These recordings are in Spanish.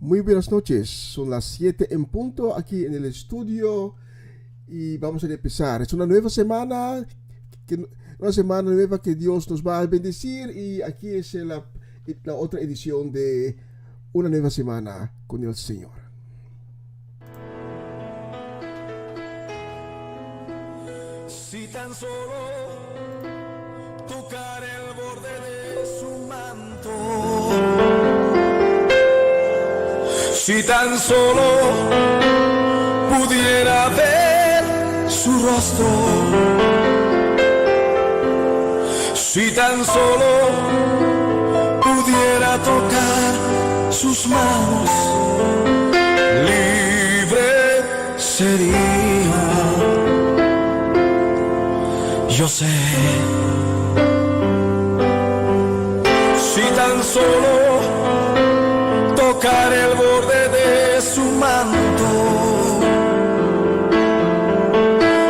Muy buenas noches, son las 7 en punto aquí en el estudio y vamos a empezar. Es una nueva semana, una semana nueva que Dios nos va a bendecir y aquí es la otra edición de una nueva semana con el Señor. Si tan solo tocar el borde de su manto, si tan solo pudiera ver su rostro, si tan solo pudiera tocar sus manos, libre sería. Yo sé, si tan solo tocar el borde de su manto,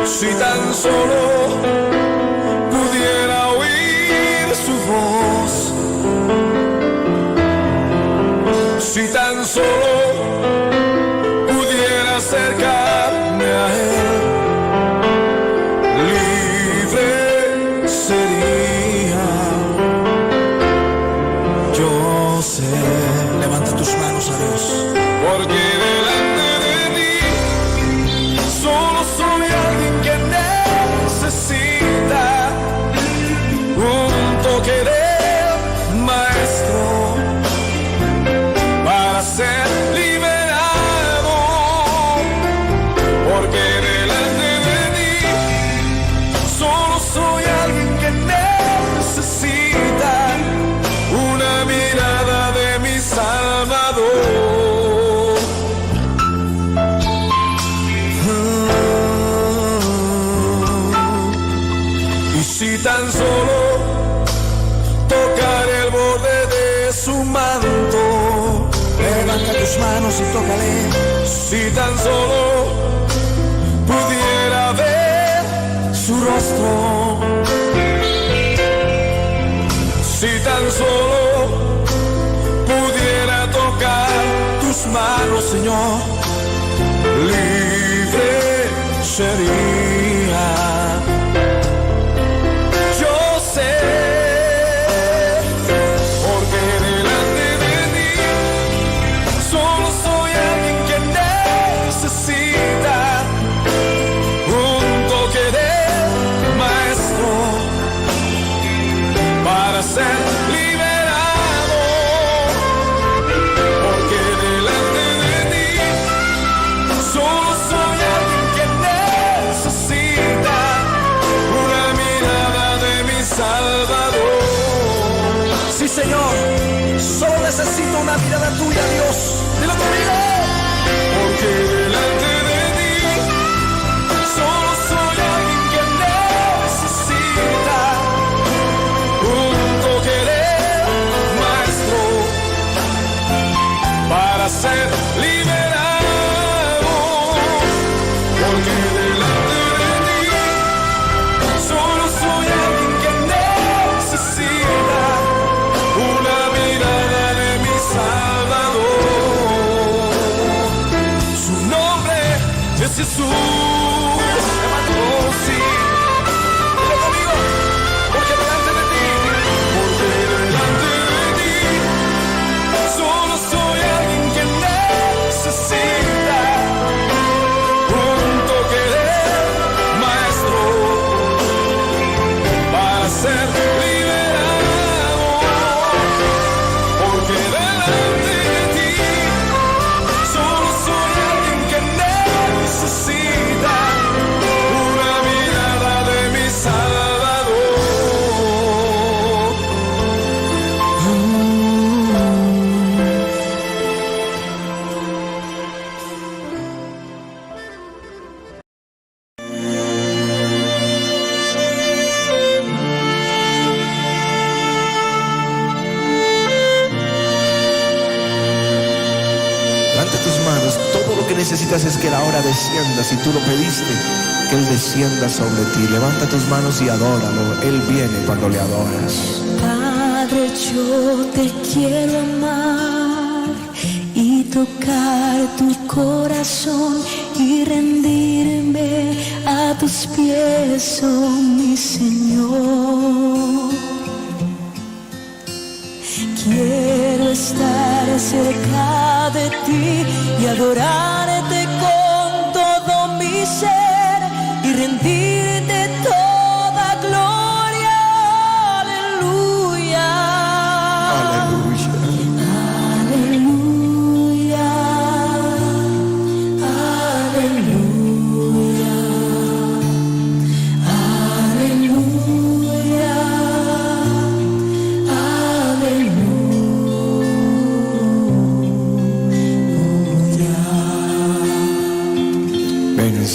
si tan solo pudiera oír su voz, si tan solo pudiera acercarme a él, libre sería. Yo sé. Levanta tus manos a Dios. Porque delante de ti solo soy alguien que necesita un toque del Maestro para ser liberado. Porque delante de ti solo soy alguien que necesita una mirada de mi Salvador. Y si tan solo tocar el borde de su manto, levanta tus manos y tócale. Si tan solo pudiera ver su rostro, si tan solo pudiera tocar tus manos, Señor, libre sería. Yo sé, porque delante de ti solo soy alguien que necesita un toque del Maestro para ser liberado. Porque delante de ti solo soy alguien que necesita una mirada de mi Salvador. Sí, Señor, solo necesito una mirada tuya, Dios. Dilo conmigo. Porque delante de ti solo soy alguien que necesita un toque del Maestro para ser liberado. Porque delante de ti solo soy alguien que necesita una mirada de mi Salvador. Su nombre es Jesús. Oh, sí. Dilo conmigo. Porque delante de ti solo soy alguien que necesita un toque del Maestro para ser liberado. Porque delante de ti solo soy alguien que necesita una mirada de mi Salvador. Levanta tus manos. Todo lo que necesitas es que la hora descienda. Si tú lo pediste, que Él descienda sobre ti. Levanta tus manos y adóralo. Él viene cuando le adoras. Padre, yo te quiero amar y tocar tu corazón y rendirme a tus pies, oh mi Señor. Quiero estar cerca de ti y adorarte con todo mi ser y rendirte toda gloria. Aleluya. Aleluya.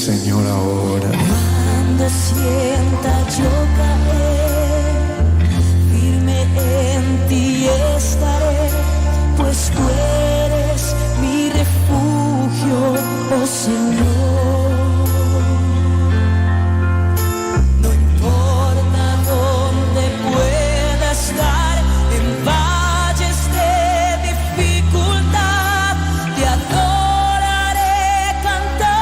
Señor, ahora. Cuando sienta yo caer, firme en ti estaré, pues tú eres mi refugio, oh Señor. No importa dónde pueda estar, en valles de dificultad, te adoraré cantando.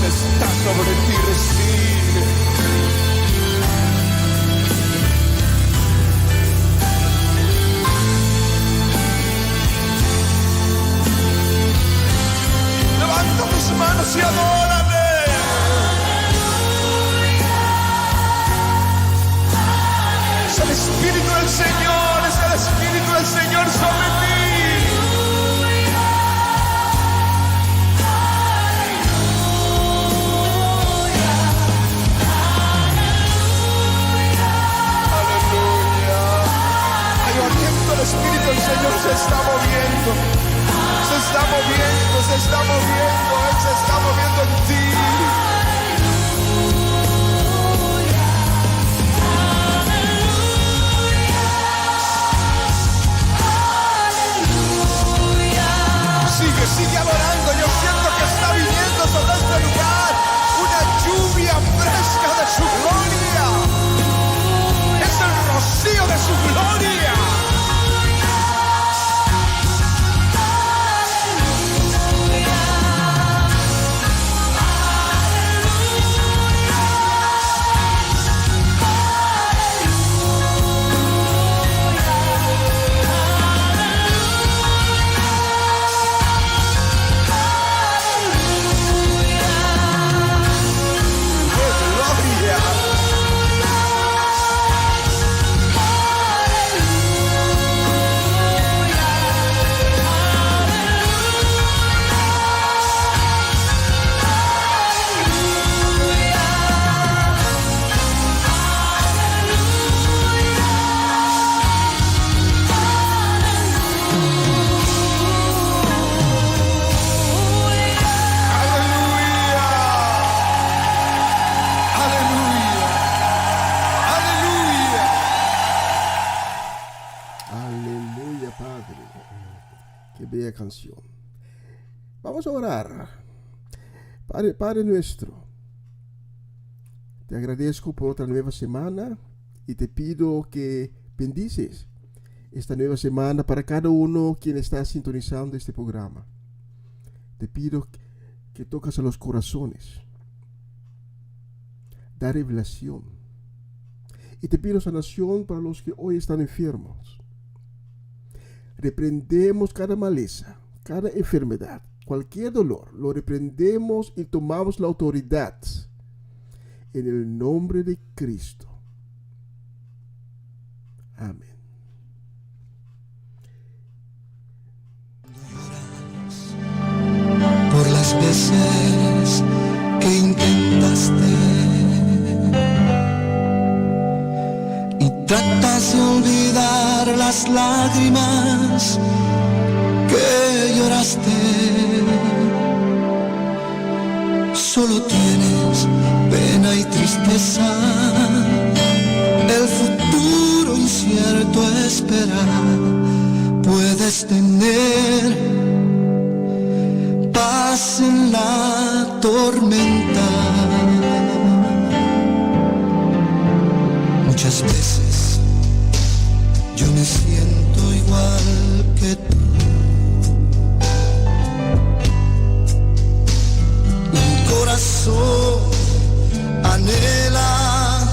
Está sobre ti, recibe. Levanta tus manos y adórale. Es el Espíritu del Señor, es el Espíritu del Señor sobre ti. El Espíritu del Señor se está moviendo, se está moviendo, se está moviendo, Él se está moviendo en ti. Sigue adorando, yo siento que está viniendo sobre este lugar una lluvia fresca de su gloria, es el rocío de su gloria. Aleluya, Padre. Qué bella canción. Vamos a orar. Padre nuestro, te agradezco por otra nueva semana y te pido que bendices esta nueva semana para cada uno quien está sintonizando este programa. Te pido que tocas a los corazones, da revelación. Y te pido sanación para los que hoy están enfermos. Reprendemos cada maleza, cada enfermedad, cualquier dolor. Lo reprendemos y tomamos la autoridad en el nombre de Cristo. Amén. Por las veces que intentaste y tratas de olvidar las lágrimas que lloraste, solo tienes pena y tristeza, el futuro incierto espera. Puedes tener paz en la tormenta. Muchas veces yo me siento igual que tú. Mi corazón anhela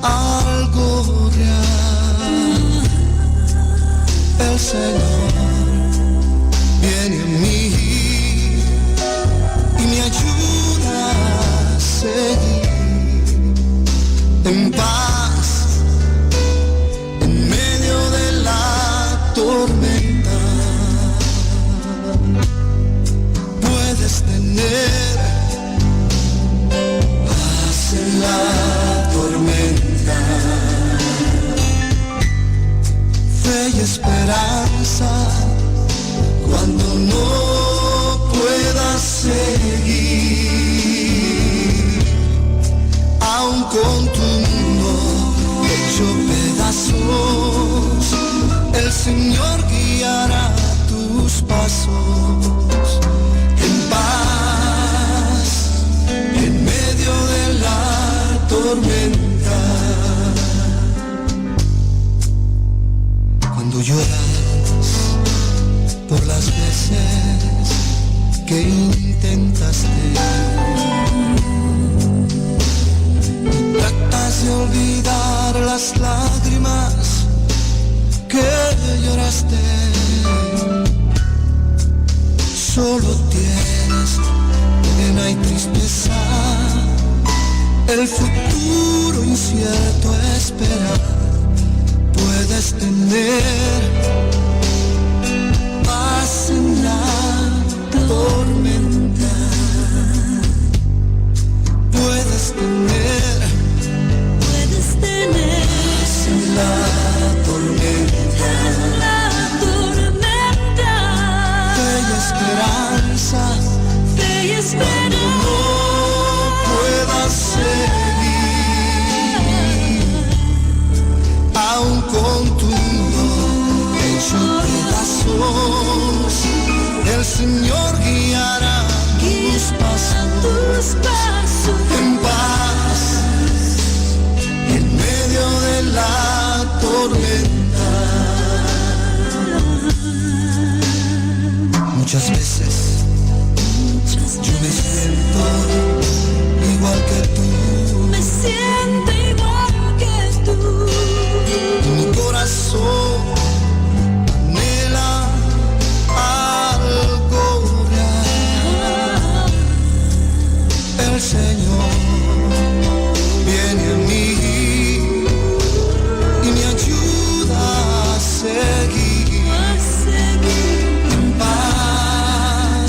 algo real. El Señor viene a mí y me ayuda a seguir en paz en medio de la tormenta. Puedes tener paz en la tormenta, fe y esperanza cuando no puedas seguir, aun con tu mundo hecho pedazos, el Señor guiará tus pasos en paz en medio de la tormenta. Cuando lloras por las veces que intentaste y tratas de olvidar las lágrimas que lloraste, solo tienes pena y tristeza, el futuro incierto espera. Puedes tener paz en la tormenta, puedes tener paz en la tormenta, fe y esperanza, cuando no puedas seguir, aun con tu mundo hecho pedazos, el Señor guiará tus pasos en paz en medio de la tormenta. Muchas veces yo me siento igual que tú, Me siento igual que tú. y mi corazón anhela algo real. El Señor viene a mí y me ayuda a seguir en paz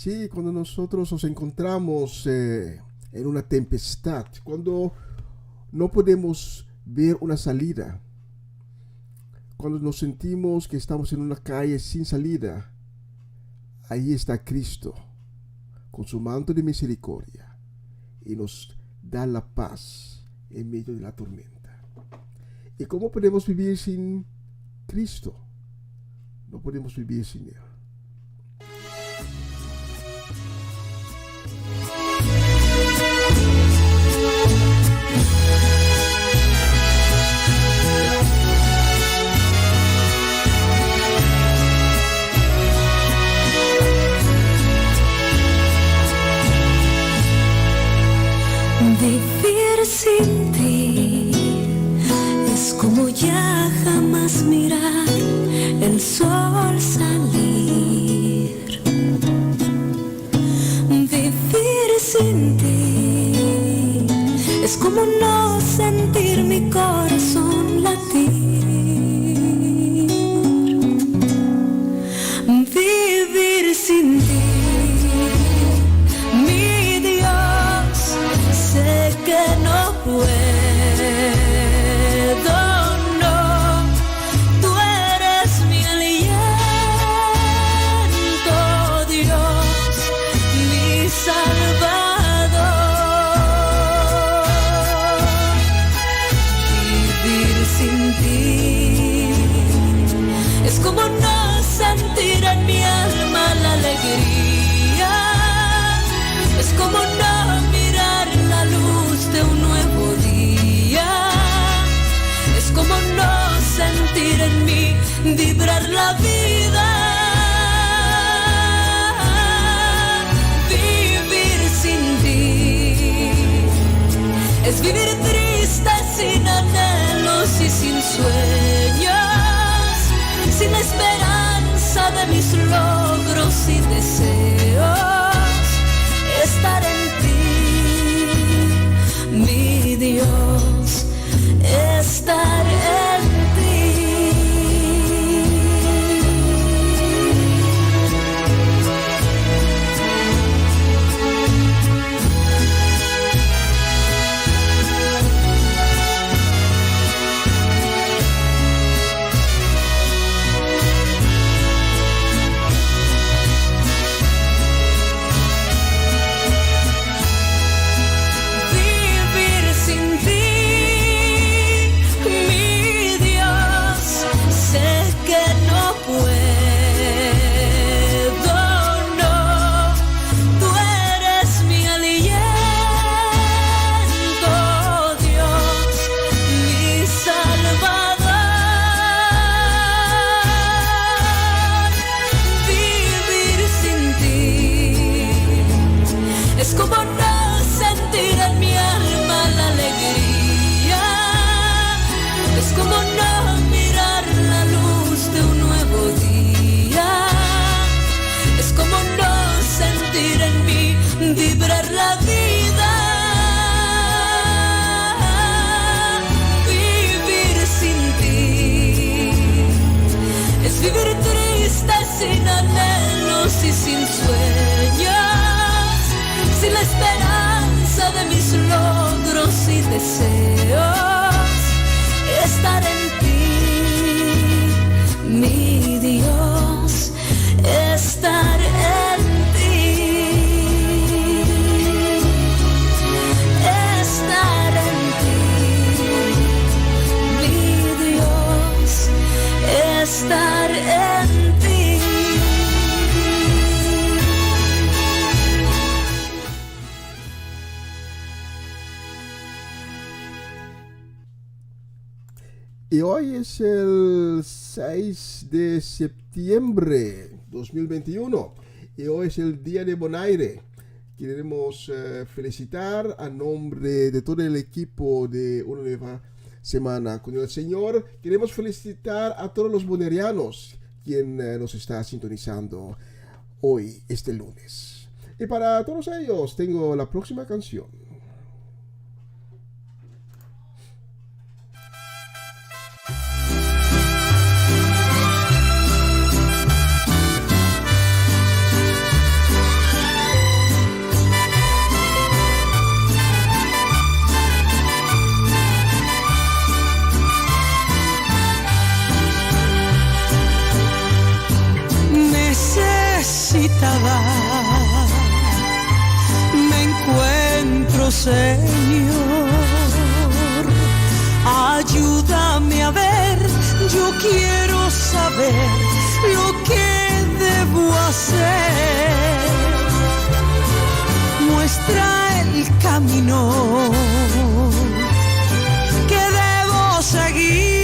Sí, cuando nosotros nos encontramos en una tempestad, cuando no podemos ver una salida, cuando nos sentimos que estamos en una calle sin salida, ahí está Cristo con su manto de misericordia y nos da la paz en medio de la tormenta. ¿Y cómo podemos vivir sin Cristo? No podemos vivir sin Él. Vivir sin ti es como ya jamás mirar el sol salir. Vivir sin ti es como no sentir mi corazón latir. Vivir sin ti, mi Dios, sé que no puedo, no, tú eres mi aliento, Dios, mi Salvador. Vivir sin ti es como no sentir en mi alma la alegría, es como no mirar la luz de un nuevo día, es como no sentir en mí vibrar la vida. Vivir sin ti es vivir triste, sin anhelos y sin sueños, sin esperanza de mis logros y deseos. Estar en ti, mi Dios, estar en ti. Es como no sentir en mi alma la alegría, es como no mirar la luz de un nuevo día, es como no sentir en mí vibrar la vida. Vivir sin ti es vivir triste, sin anhelos y sin sueños, sin la esperanza de mis logros y deseos. Estar en ti, mi Dios, estar en ti, estar en ti, mi Dios, estar en ti. Y hoy es el 6 de septiembre 2021 y hoy es el día de Bonaire. Queremos felicitar a nombre de todo el equipo de Una Nueva Semana con el Señor. Queremos felicitar a todos los bonaireanos quien nos está sintonizando hoy, este lunes. Y para todos ellos tengo la próxima canción. estaba. Me encuentro, Señor, ayúdame a ver, yo quiero saber lo que debo hacer. Muestra el camino que debo seguir.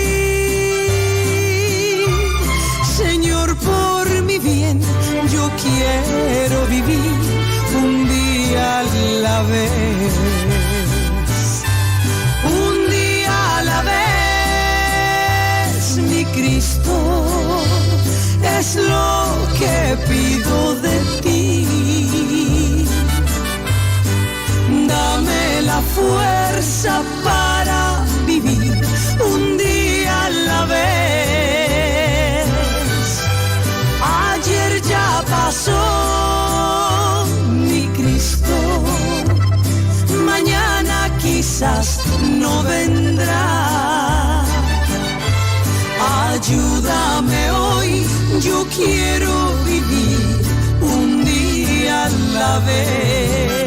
Señor, por mi bien, yo quiero vivir un día a la vez. Un día a la vez, mi Cristo, es lo que pido de ti. Dame la fuerza para vivir un día a la vez. Ayer ya pasó, mi Cristo, mañana quizás no vendrá. Ayúdame hoy, yo quiero vivir un día a la vez.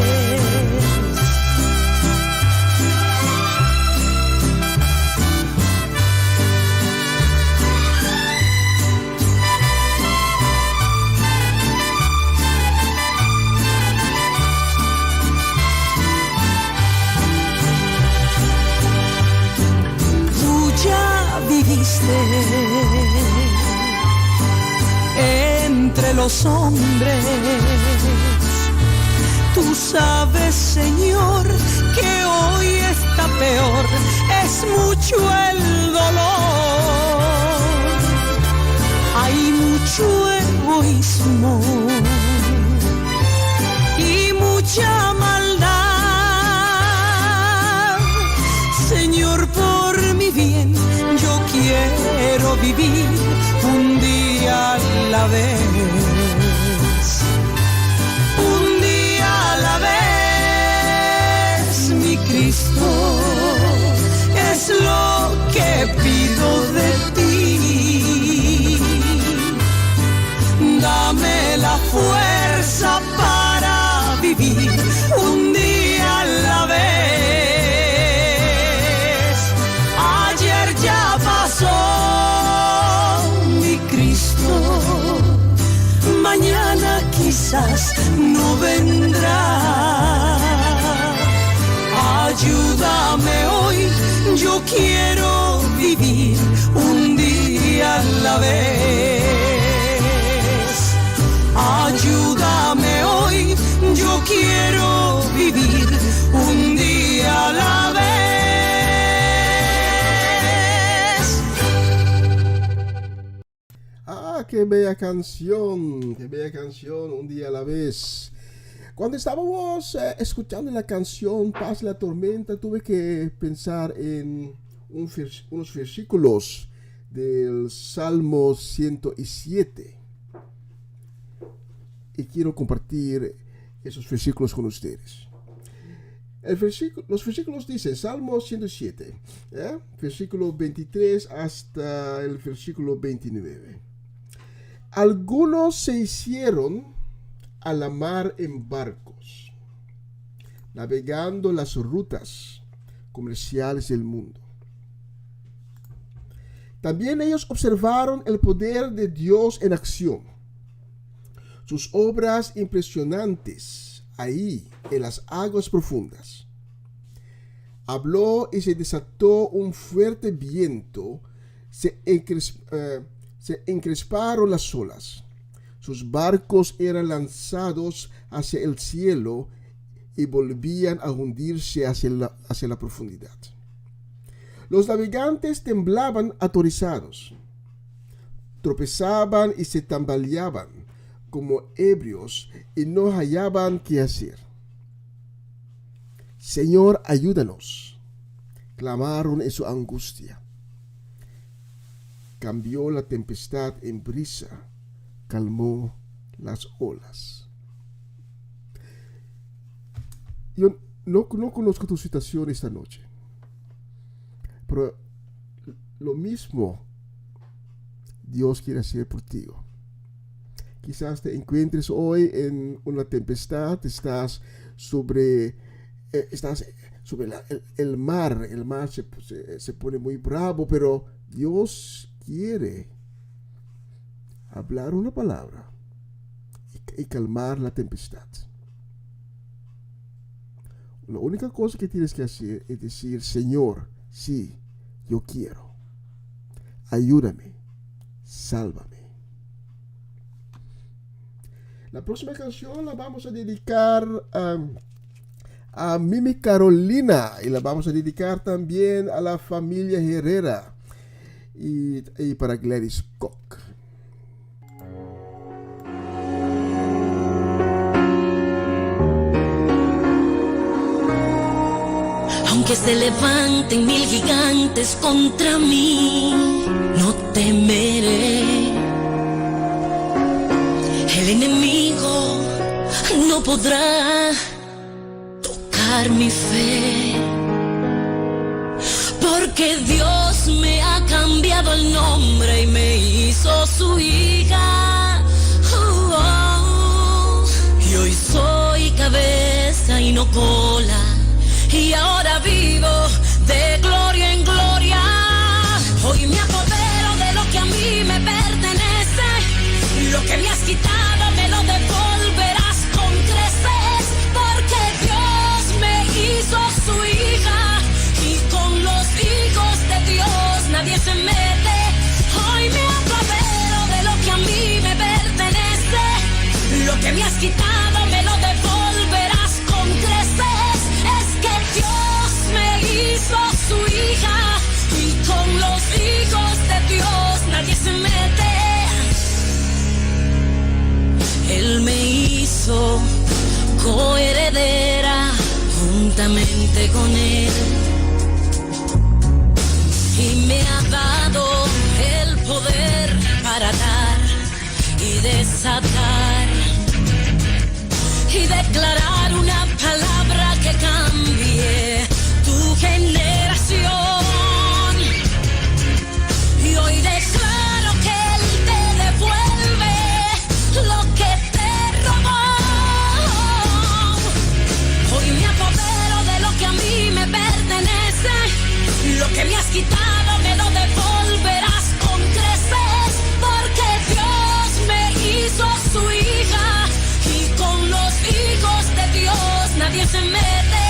Viviste entre los hombres. Tú sabes, Señor, que hoy está peor, es mucho el dolor. Hay mucho egoísmo y mucha maldad. Señor, por mi bien, yo quiero vivir un día a la vez. Un día a la vez, mi Cristo, es lo que pido de ti. Dame la fuerza para vivir un día a la vez. Ayer ya pasó, mi Cristo, mañana quizás no vendrá. Ayúdame hoy, yo quiero vivir un día a la vez. Ayúdame hoy, yo quiero vivir un día a la vez. Qué bella canción, un día a la vez. Cuando estábamos escuchando la canción Paz la tormenta, tuve que pensar en unos versículos del Salmo 107. Y quiero compartir esos versículos con ustedes. Los versículos dicen, Salmo 107, versículo 23 hasta el versículo 29. Algunos se hicieron a la mar en barcos, navegando las rutas comerciales del mundo. También ellos observaron el poder de Dios en acción, sus obras impresionantes ahí en las aguas profundas. Habló y se desató un fuerte viento, se encresparon las olas. Sus barcos eran lanzados hacia el cielo y volvían a hundirse hacia la profundidad. Los navegantes temblaban aterrorizados, tropezaban y se tambaleaban como ebrios y no hallaban qué hacer. Señor, ayúdanos, clamaron en su angustia. Cambió la tempestad en brisa, calmó las olas. Yo no conozco tu situación esta noche, pero lo mismo Dios quiere hacer por ti. quizás te encuentres hoy en una tempestad, estás sobre el mar. El mar se pone muy bravo, pero Dios quiere hablar una palabra y calmar la tempestad. La única cosa que tienes que hacer es decir: Señor, sí, yo quiero. Ayúdame, sálvame. La próxima canción la vamos a dedicar a Mimi Carolina, y la vamos a dedicar también a la familia Herrera y para Gladys Koch. Aunque se levanten 1000 gigantes contra mí, no temeré. El enemigo no podrá tocar mi fe, porque Dios me ha cambiado el nombre y me hizo su hija. Y hoy soy cabeza y no cola, y ahora vivo de gloria en gloria. Hoy me apodero de lo que a mí me pertenece, lo que me has quitado me lo devolverás con creces, porque Dios me hizo su hija, y con los hijos de Dios nadie se mete. Hoy me apodero de lo que a mí me pertenece, lo que me has quitado me lo devolverás con creces. Es que Dios me hizo su hija, y con los hijos de Dios nadie se mete. Él me hizo coheredera juntamente con él, y me ha dado el poder para dar y desatar y declarar una palabra que cambie tu generación. Y hoy declaro que Él te devuelve lo que te robó. Hoy me apodero de lo que a mí me pertenece, lo que me has quitado me lo devolverás con creces, porque Dios me hizo su hija, y con los hijos de Dios nadie se mete.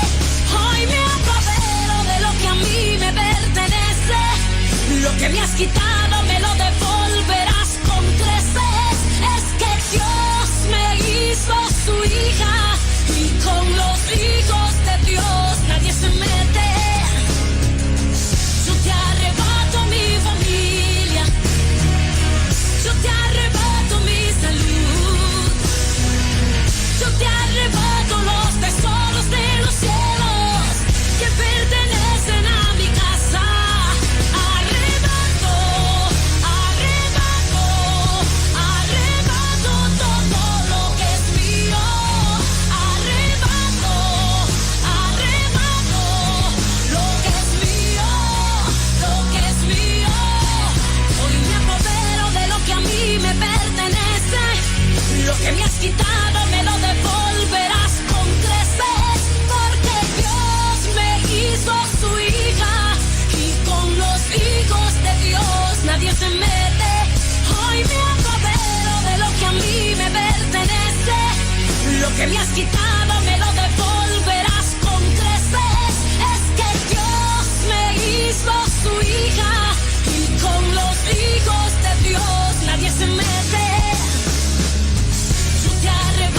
Hoy me apodero de lo que a mí me pertenece, lo que me has quitado me lo devolverás con creces. Es que Dios me hizo su hija, y con los hijos de Dios nadie se mete. Yo te arrebato mi familia, yo te arrebato mi salud, yo te arrebato los tesoros de los cielos que pertenecen a mi casa. Arrebato, arrebato, arrebato todo lo que es mío. Arrebato, arrebato lo que es mío, lo que es mío. Hoy me apodero de lo que a mí me pertenece, lo que me has quitado me lo devolverás con creces, porque Dios me hizo su hija, y con los hijos de Dios nadie se mete. Hoy me apodero de lo que a mí me pertenece, lo que me has quitado me lo devolverás con creces. Es que Dios me hizo su hija, y con los hijos de Dios nadie se mete. Yo te arrebato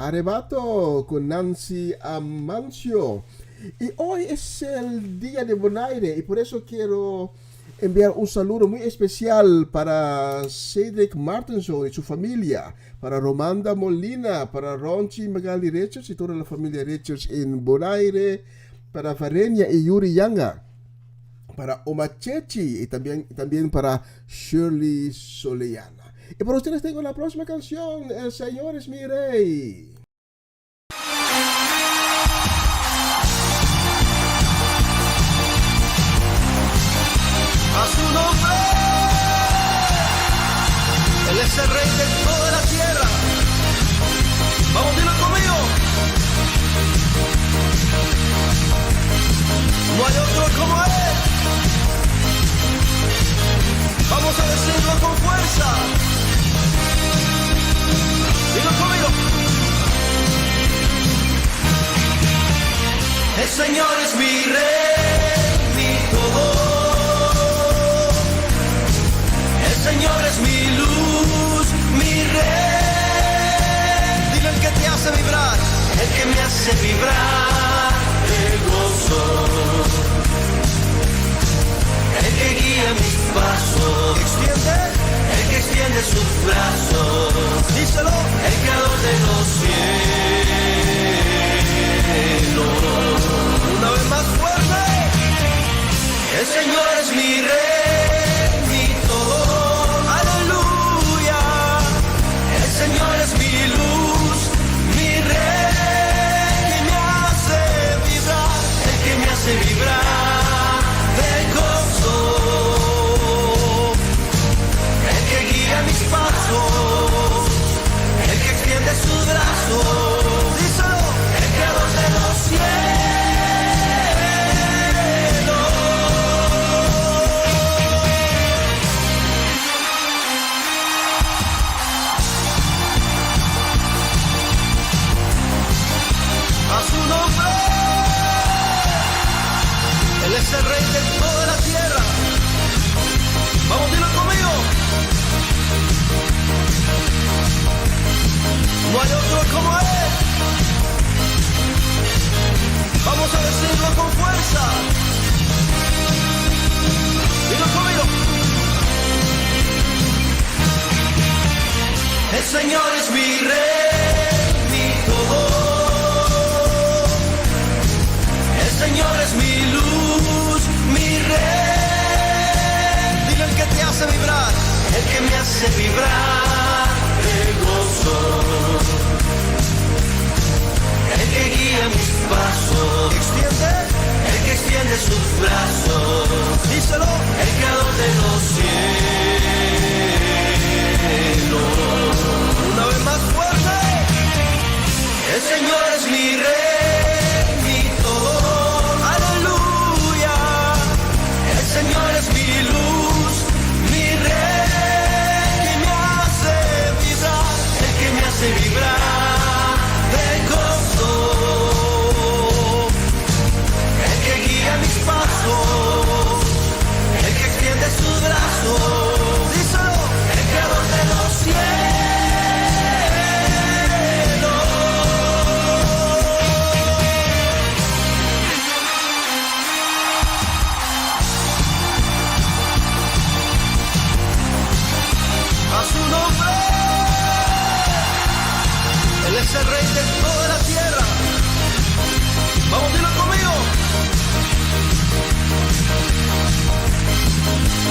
Arrebato con Nancy Amancio. Y hoy es el día de Bonaire y por eso quiero enviar un saludo muy especial para Cedric Martinson y su familia, para Romanda Molina, para Ronchi Magali Richards y toda la familia Richards en Bonaire, para Varenia y Yuri Yanga, para Omachechi y también para Shirley Soleana. Y para ustedes tengo la próxima canción, El Señor es mi Rey. A su nombre, Él es el Rey de toda la tierra. Vamos, dilo conmigo. No hay otro como Él. Vamos a decirlo con fuerza. Dilo conmigo. El Señor es mi Rey, mi todo. El Señor es mi luz, mi Rey. Dile el que te hace vibrar, el que me hace vibrar de gozo, el que guía mis pasos, el que extiende sus brazos. Díselo, el creador de los cielos. Una vez más fuerte. El Señor es mi Rey, mi todo. El Señor es mi luz, mi Rey, que me hace vibrar, el que me hace vibrar de gozo, el que guía mis pasos, el que extiende sus brazos, díselo, el creador de los cielos. A su nombre, Él es el Rey de toda la tierra. Vamos, dilo conmigo. No hay otro como Él. Vamos a decirlo con fuerza. Dilo conmigo. El Señor es mi Rey, mi todo. El Señor es mi luz, mi Rey. Dile el que te hace vibrar, el que me hace vibrar de gozo, el que guía mis pasos, el que extiende sus brazos. Díselo, el creador de los cielos. Una vez más fuerte. El Señor es mi Rey, mi todo. El Señor es mi luz, mi Rey, que me hace vibrar, el que me hace vibrar de gozo, el que guía mis pasos, el que extiende sus brazos, díselo, el creador de los cielos. A su nombre, Él es el Rey de toda la tierra. Vamos, dilo conmigo.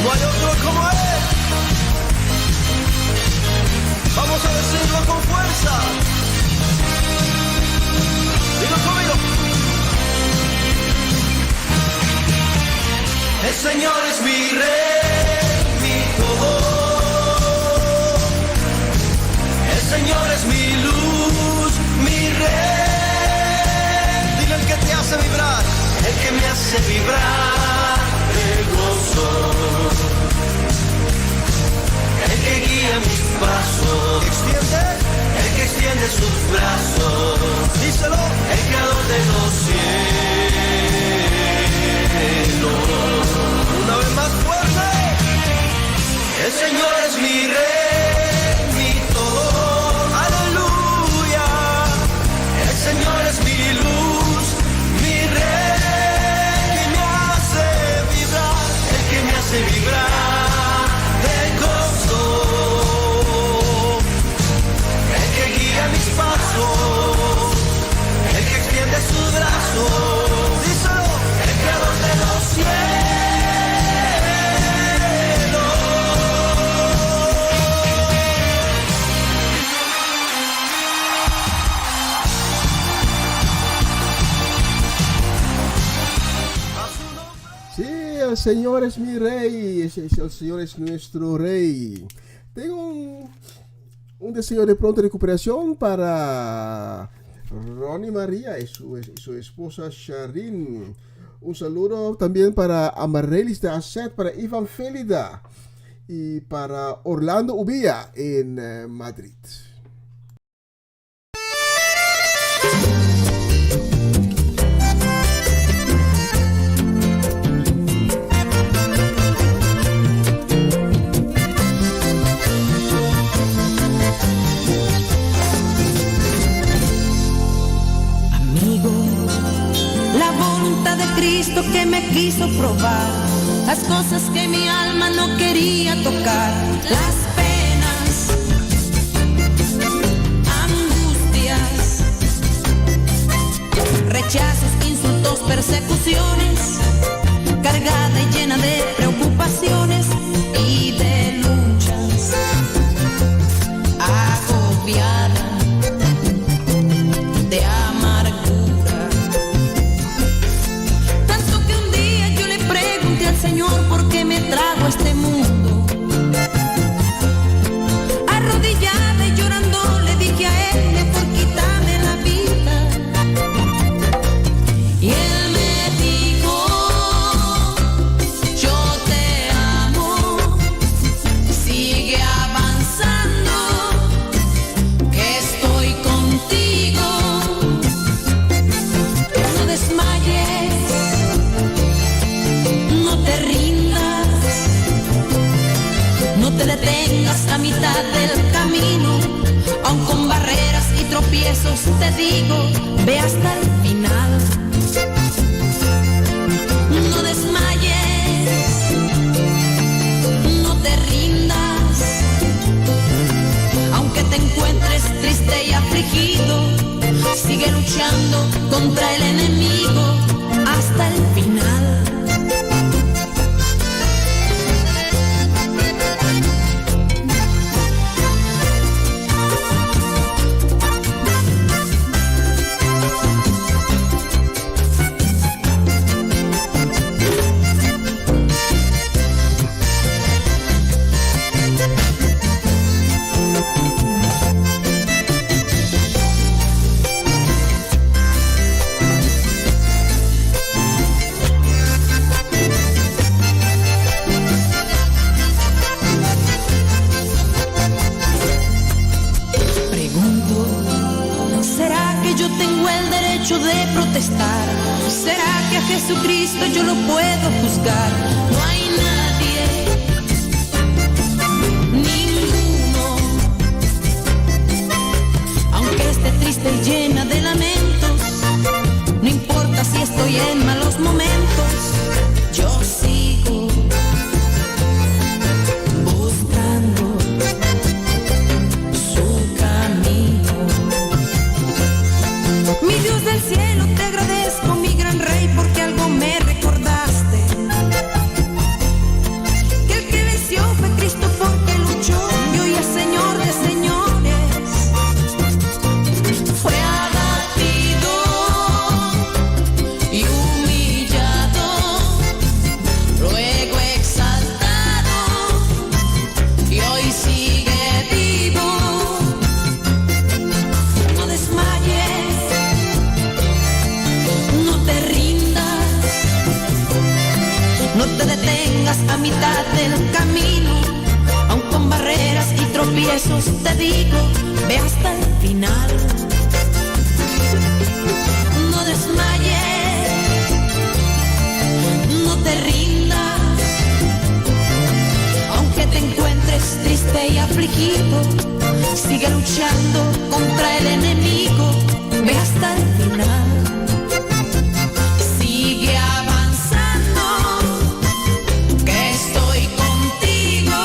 No hay otro como Él. Vamos a decirlo con fuerza. Dilo conmigo. El Señor es mi Rey, mi todo. El Señor es mi luz, mi Rey. Dile el que te hace vibrar, el que me hace vibrar de gozo, el que guía mis pasos, el que extiende sus brazos. Díselo, el creador de los cielos. Una vez más fuerte. El Señor es mi Rey, mi todo. Aleluya. Señor es mi rey, el Señor es nuestro rey. Tengo un deseo de pronta recuperación para Ronnie María y su esposa Sharin. Un saludo también para Amarellis de Asset, para Ivan Félida y para Orlando Ubilla en Madrid. Cristo que me quiso probar las cosas que mi alma no quería tocar, las penas, angustias, rechazos, insultos, persecuciones, cargada y llena de preocupaciones y de luchas, agobiada de amargura. Señor, ¿por qué me trajo a este mundo? Arrodillada y llorando le dije a él, mejor quítame la vida. Y él me dijo, yo te amo, sigue avanzando, que estoy contigo. No desmayes, no te rindas, no te detengas a mitad del camino, aun con barreras y tropiezos te digo, ve hasta el final. No desmayes, no te rindas, aunque te encuentres triste y afligido, sigue luchando contra el enemigo hasta el final. De protestar, ¿será que a Jesucristo yo lo puedo juzgar? No hay nadie, ninguno, aunque esté triste y llena de lamentos, no importa si estoy en malos momentos, yo sigo buscando su camino. Mi Dios del cielo, te agradezco, mi gran rey, porque algo me recordaste. Que el que venció fue Cristo porque luchó, y hoy es Señor de señores. Fue abatido y humillado, luego exaltado, y hoy sigue vivo. No desmayes, no te rindas, no te detengas a mitad del camino, aun con barreras y tropiezos te digo, ve hasta el final. No desmayes, no te rindas, aunque te encuentres triste y afligido, sigue luchando contra el enemigo, ve hasta el final. Sigue avanzando, que estoy contigo.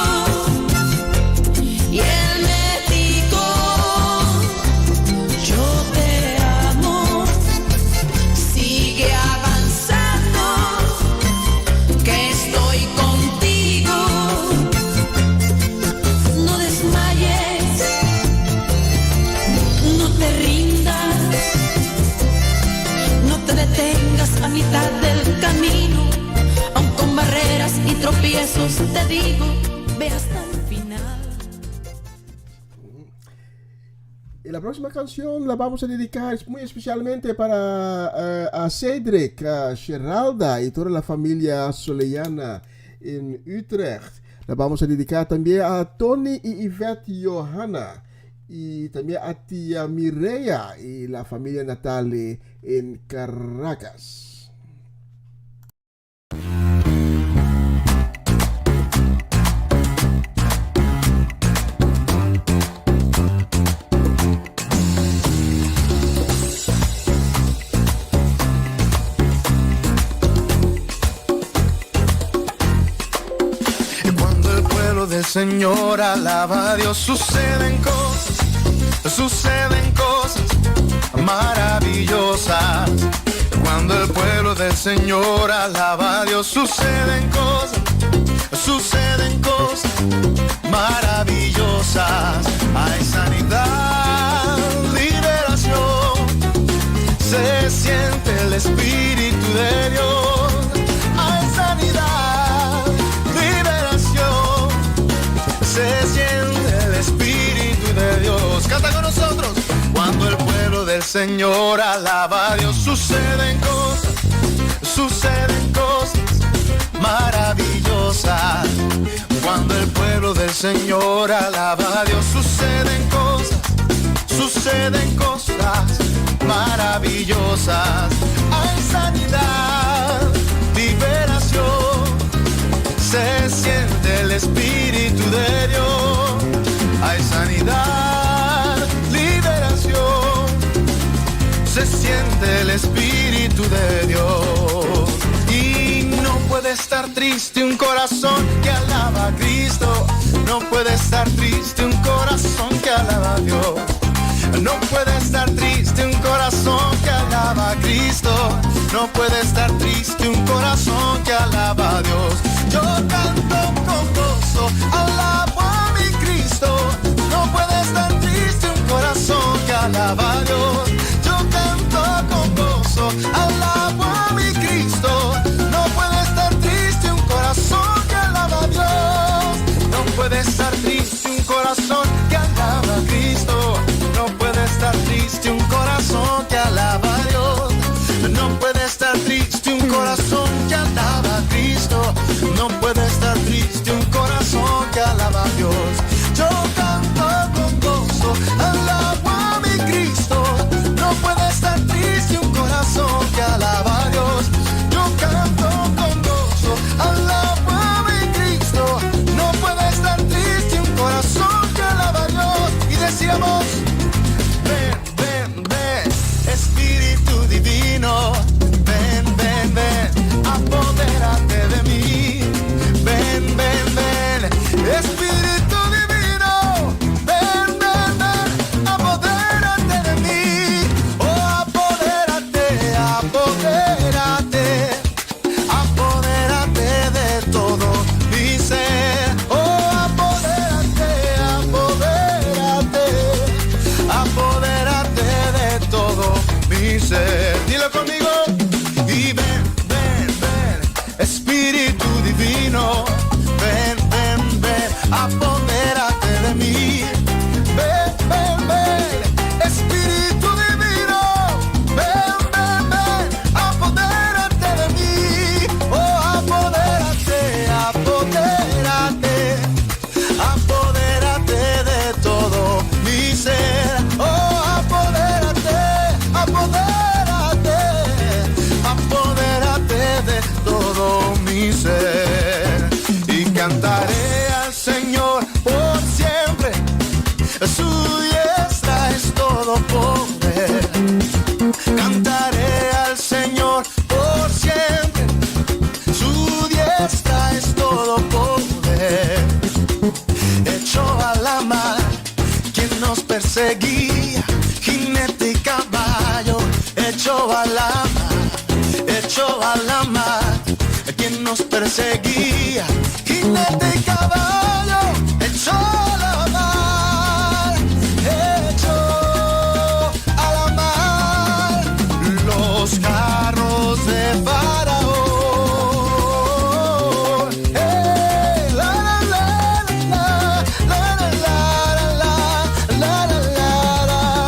Y él me dijo, yo te amo. Sigue avanzando, que estoy contigo. No desmayes, no te Y la próxima canción la vamos a dedicar muy especialmente para a Cedric, a Geralda y toda la familia Soleyana en Utrecht. La vamos a dedicar también a Tony y Yvette Johanna y también a tía Mireia y la familia Natale en Caracas. Del Señor alaba a Dios, suceden cosas maravillosas. Cuando el pueblo del Señor alaba a Dios, suceden cosas maravillosas. Hay sanidad, liberación, se siente el Espíritu de Dios. Hay sanidad, liberación, se siente el Espíritu de Dios. Canta con nosotros. Cuando el pueblo del Señor alaba a Dios, suceden cosas maravillosas. Cuando el pueblo del Señor alaba a Dios, suceden cosas maravillosas. Hay sanidad, liberación, se siente el Espíritu de Dios. Hay sanidad, liberación, se siente el Espíritu de Dios. Y no puede estar triste un corazón que alaba a Cristo. No puede estar triste un corazón que alaba a Dios. No puede estar triste un corazón que alaba a Cristo. No puede estar triste un corazón que alaba a Dios. Yo canto con gozo, alabo a mi Cristo. No puede estar triste un corazón que alaba a Dios. Yo canto con gozo, alabo a mi Cristo. No puede estar triste un corazón que alaba a Dios. No puede estar triste un corazón que alaba a Cristo. No puede estar triste un corazón que alaba a Dios. No puede estar triste un corazón que alaba a Cristo. No puede estar triste un corazón que alaba a Dios. Yo canto con gozo, alabo a mi Cristo. No puede estar triste un corazón que alaba a Dios. Yo canto con gozo, alabo a mi Cristo. No puede estar triste un corazón que alaba a Dios. Y decíamos: ven, Espíritu Divino, ven, apodérate de mí. Ven, Espíritu Divino, ven, apodérate de mí. Oh, apodérate de todo mi ser. Oh, apodérate de todo mi ser. Dilo conmigo. Y ven, Espíritu Divino, ven, apodérate de mí. Ven, Espíritu Divino, ven, apodérate de mí. Oh, apodérate de todo mi ser. Oh, apodérate de todo mi ser. Y cantaré al Señor por siempre, su diestra es todo poder. Cantaré al Señor por siempre, su diestra es todo poder. Echó a la mar quien nos perseguía, jinete y caballo. Echó a la mar quien nos perseguía, jinete y caballo. Echó a la mar, echó a la mar los carros de Faraón. La, la, la, la, la, la, la, la, la, la, la, la.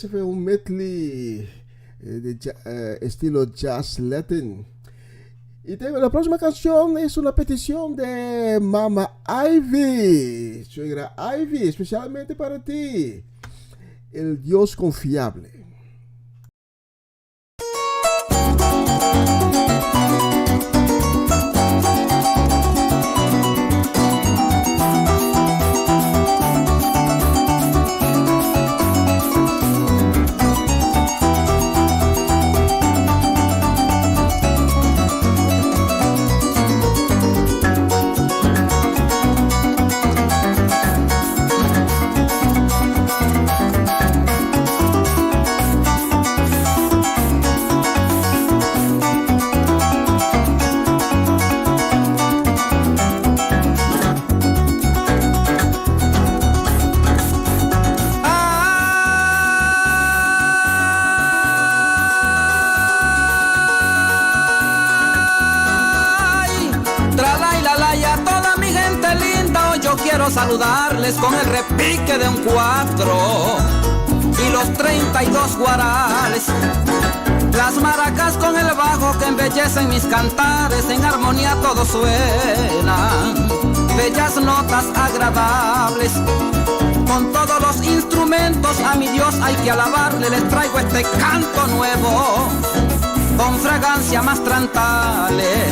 ese fue un medley estilo jazz latin. Y la próxima canción es una petición de Mama Ivy, suegra Ivy, especialmente para ti, el Dios confiable. Saludarles con el repique de un 4 y los 32 guarales, las maracas con el bajo que embellecen mis cantares, en armonía todo suena, bellas notas agradables, con todos los instrumentos a mi Dios hay que alabarle, les traigo este canto nuevo, con fragancia más trantales,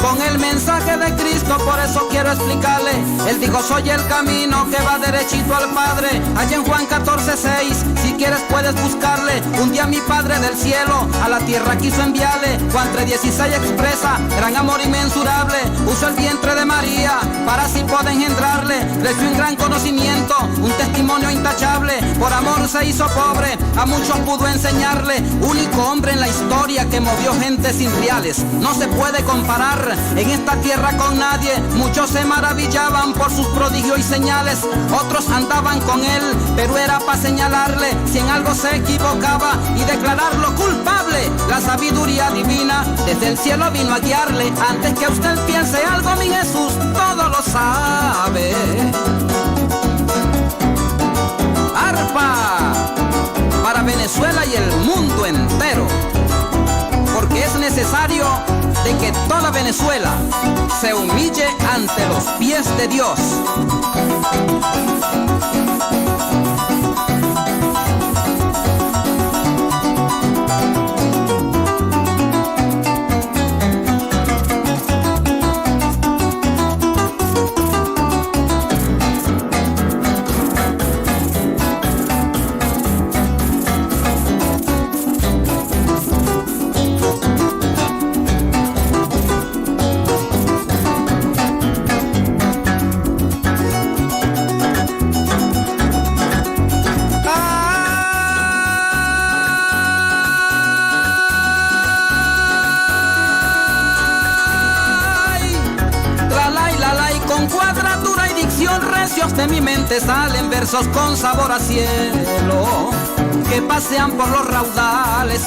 con el mensaje de Cristo, por eso quiero explicarle. Él dijo, soy el camino que va derechito al Padre. Allá en Juan 14:6, si quieres puedes buscarle. Un día mi Padre del cielo a la tierra quiso enviarle. Juan 3:16 expresa gran amor inmensurable. Usó el vientre de María para así poder engendrarle. Le dio un gran conocimiento, un testimonio intachable. Por amor se hizo pobre, a muchos pudo enseñarle. Único hombre en la historia que movió gentes irreales. No se puede comparar en esta tierra con nadie. Muchos se maravillaban por sus prodigios y señales, otros andaban con él, pero era para señalarle si en algo se equivocaba y declararlo culpable. La sabiduría divina desde el cielo vino a guiarle. Antes que usted piense algo, mi Jesús todo lo sabe. Arpa para Venezuela y el mundo entero, porque es necesario de que toda Venezuela se humille ante los pies de Dios. De mi mente salen versos con sabor a cielo que pasean por los raudales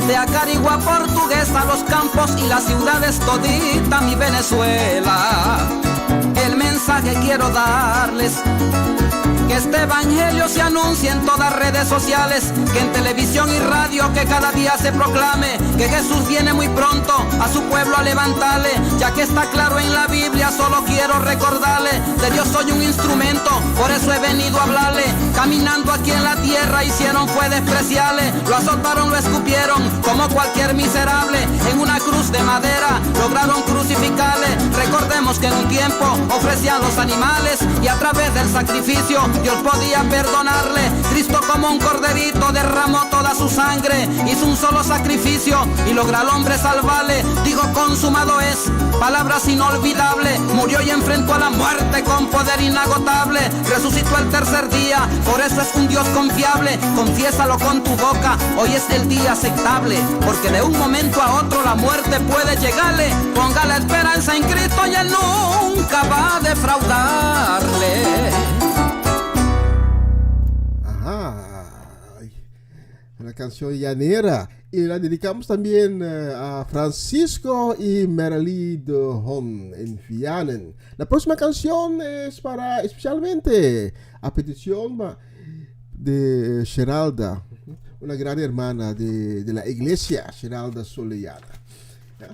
de Acarigua portuguesa, los campos y las ciudades, todita mi Venezuela. El mensaje quiero darles, que este evangelio se anuncie en todas redes sociales, que en televisión y radio que cada día se proclame que Jesús viene muy pronto a su pueblo a levantarle, ya que está claro en la Biblia, solo quiero recordarle, de Dios soy un instrumento, por eso he venido a hablarle. Caminando aquí en la tierra hicieron fue despreciarle, lo azotaron, lo escupieron como cualquier miserable, en una cruz de madera lograron crucificarle. Recordemos que en un tiempo ofrecían los animales y a través del sacrificio Dios podía perdonarle. Cristo como un corderito derramó toda su sangre, hizo un solo sacrificio y logra al hombre salvarle. Dijo consumado es, palabras inolvidables, murió y enfrentó a la muerte con poder inagotable, resucitó el tercer día, por eso es un Dios confiable. Confiésalo con tu boca, hoy es el día aceptable, porque de un momento a otro la muerte puede llegarle. Ponga la esperanza en Cristo y Él nunca va a defraudarle. Una canción llanera, y la dedicamos también a Francisco y Merely de Hon en Vianen. La próxima canción es para especialmente a petición de Geralda, una gran hermana de la iglesia, Geralda Solellana. ¿Ya?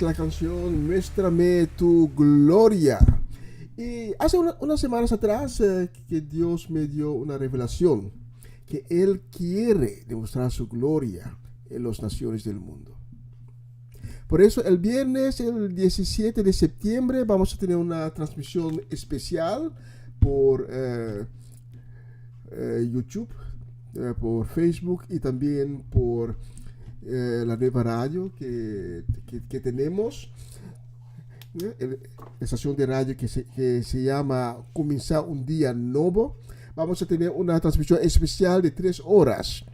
es la canción Muéstrame tu gloria. Y hace unas semanas atrás que Dios me dio una revelación, que Él quiere demostrar su gloria en las naciones del mundo. Por eso el viernes, el 17 de septiembre, vamos a tener una transmisión especial por YouTube, por Facebook y también por la nueva radio que tenemos, la estación de radio que se llama Comenzar un Día Nuevo. Vamos a tener una transmisión especial de 3 horas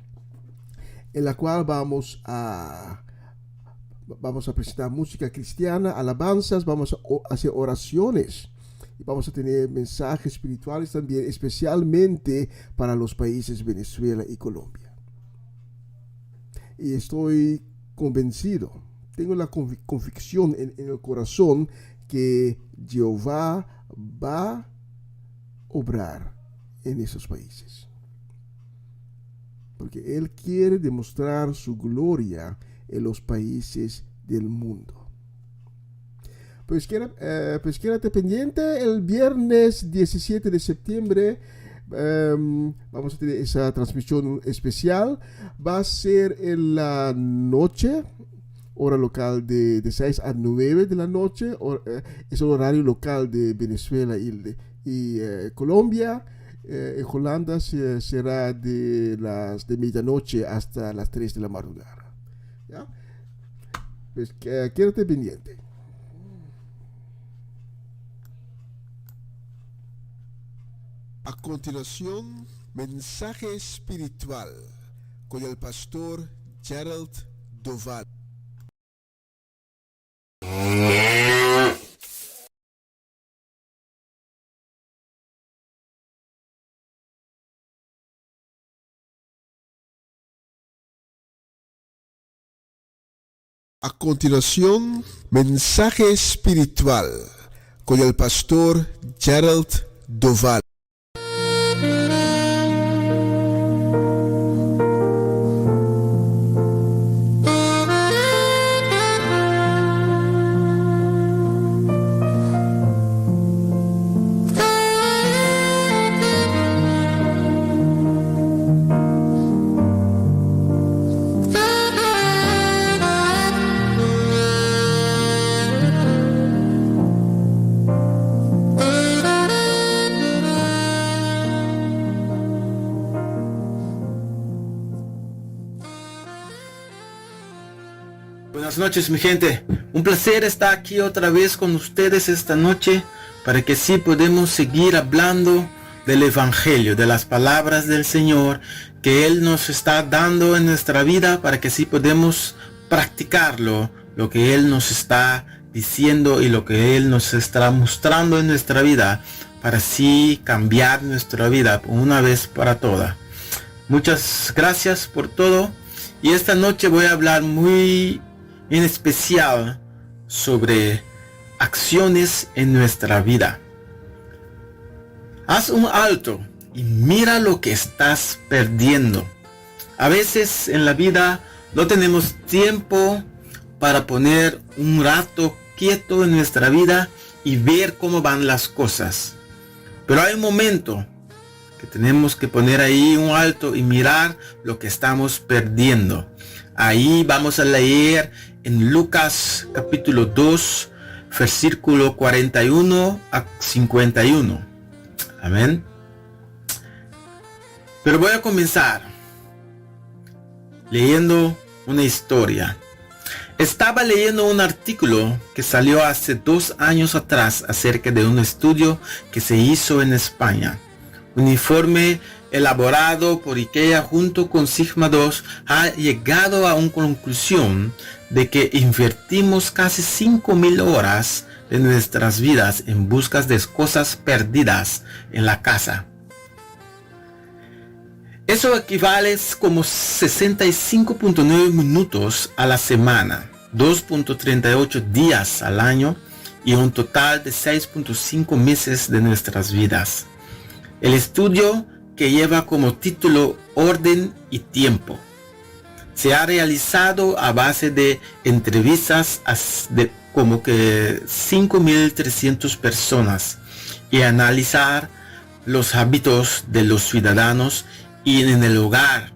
en la cual vamos a presentar música cristiana, alabanzas, vamos a hacer oraciones y vamos a tener mensajes espirituales también, especialmente para los países Venezuela y Colombia. Y estoy convencido, tengo la convicción en el corazón que Jehová va a obrar en esos países, porque Él quiere demostrar su gloria en los países del mundo. Pues quédate pendiente. El viernes 17 de septiembre vamos a tener esa transmisión especial. Va a ser en la noche, hora local de 6 a 9 de la noche. Es el horario local de Venezuela y Colombia. En Holanda será de medianoche hasta las 3 de la madrugada. ¿Ya? Pues quédate pendiente. A continuación, mensaje espiritual con el pastor Gerald Doval. A continuación, mensaje espiritual con el pastor Gerald Doval. Buenas noches, mi gente. Un placer estar aquí otra vez con ustedes esta noche para que sí podamos seguir hablando del Evangelio, de las palabras del Señor que Él nos está dando en nuestra vida para que sí podamos practicarlo, lo que Él nos está diciendo y lo que Él nos está mostrando en nuestra vida para así cambiar nuestra vida una vez para todas. Muchas gracias por todo y esta noche voy a hablar muy en especial sobre acciones en nuestra vida. Haz un alto y mira lo que estás perdiendo. A veces en la vida no tenemos tiempo para poner un rato quieto en nuestra vida y ver cómo van las cosas. Pero hay un momento que tenemos que poner ahí un alto y mirar lo que estamos perdiendo. Ahí vamos a leer en Lucas capítulo 2, versículo 41 a 51. Amén. Pero voy a comenzar leyendo una historia. Estaba leyendo un artículo que salió hace 2 años atrás acerca de un estudio que se hizo en España. Un informe elaborado por IKEA junto con Sigma 2 ha llegado a una conclusión de que invertimos casi 5.000 horas de nuestras vidas en busca de cosas perdidas en la casa. Eso equivale como 65.9 minutos a la semana, 2.38 días al año y un total de 6.5 meses de nuestras vidas. El estudio, que lleva como título Orden y Tiempo, se ha realizado a base de entrevistas de como que 5.300 personas y analizar los hábitos de los ciudadanos y en el hogar,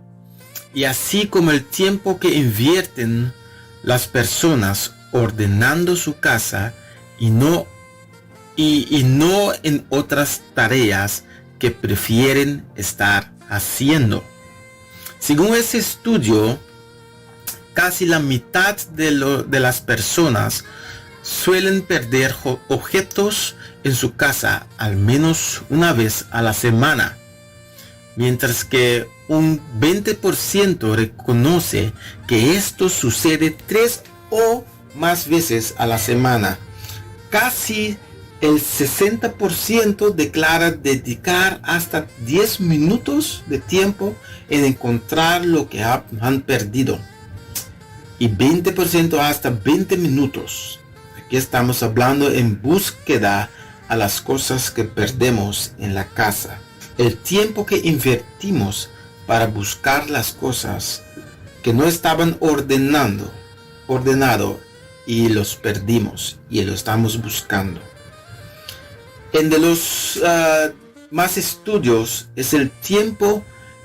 y así como el tiempo que invierten las personas ordenando su casa y no en otras tareas que prefieren estar haciendo. Según ese estudio, casi la mitad de las personas suelen perder objetos en su casa al menos una vez a la semana, mientras que un 20% reconoce que esto sucede 3 o más veces a la semana. Casi el 60% declara dedicar hasta 10 minutos de tiempo en encontrar lo que han perdido. Y 20% hasta 20 minutos. Aquí estamos hablando en búsqueda a las cosas que perdemos en la casa. El tiempo que invertimos para buscar las cosas que no estaban ordenado y los perdimos y lo estamos buscando. En de los más estudios es el tiempo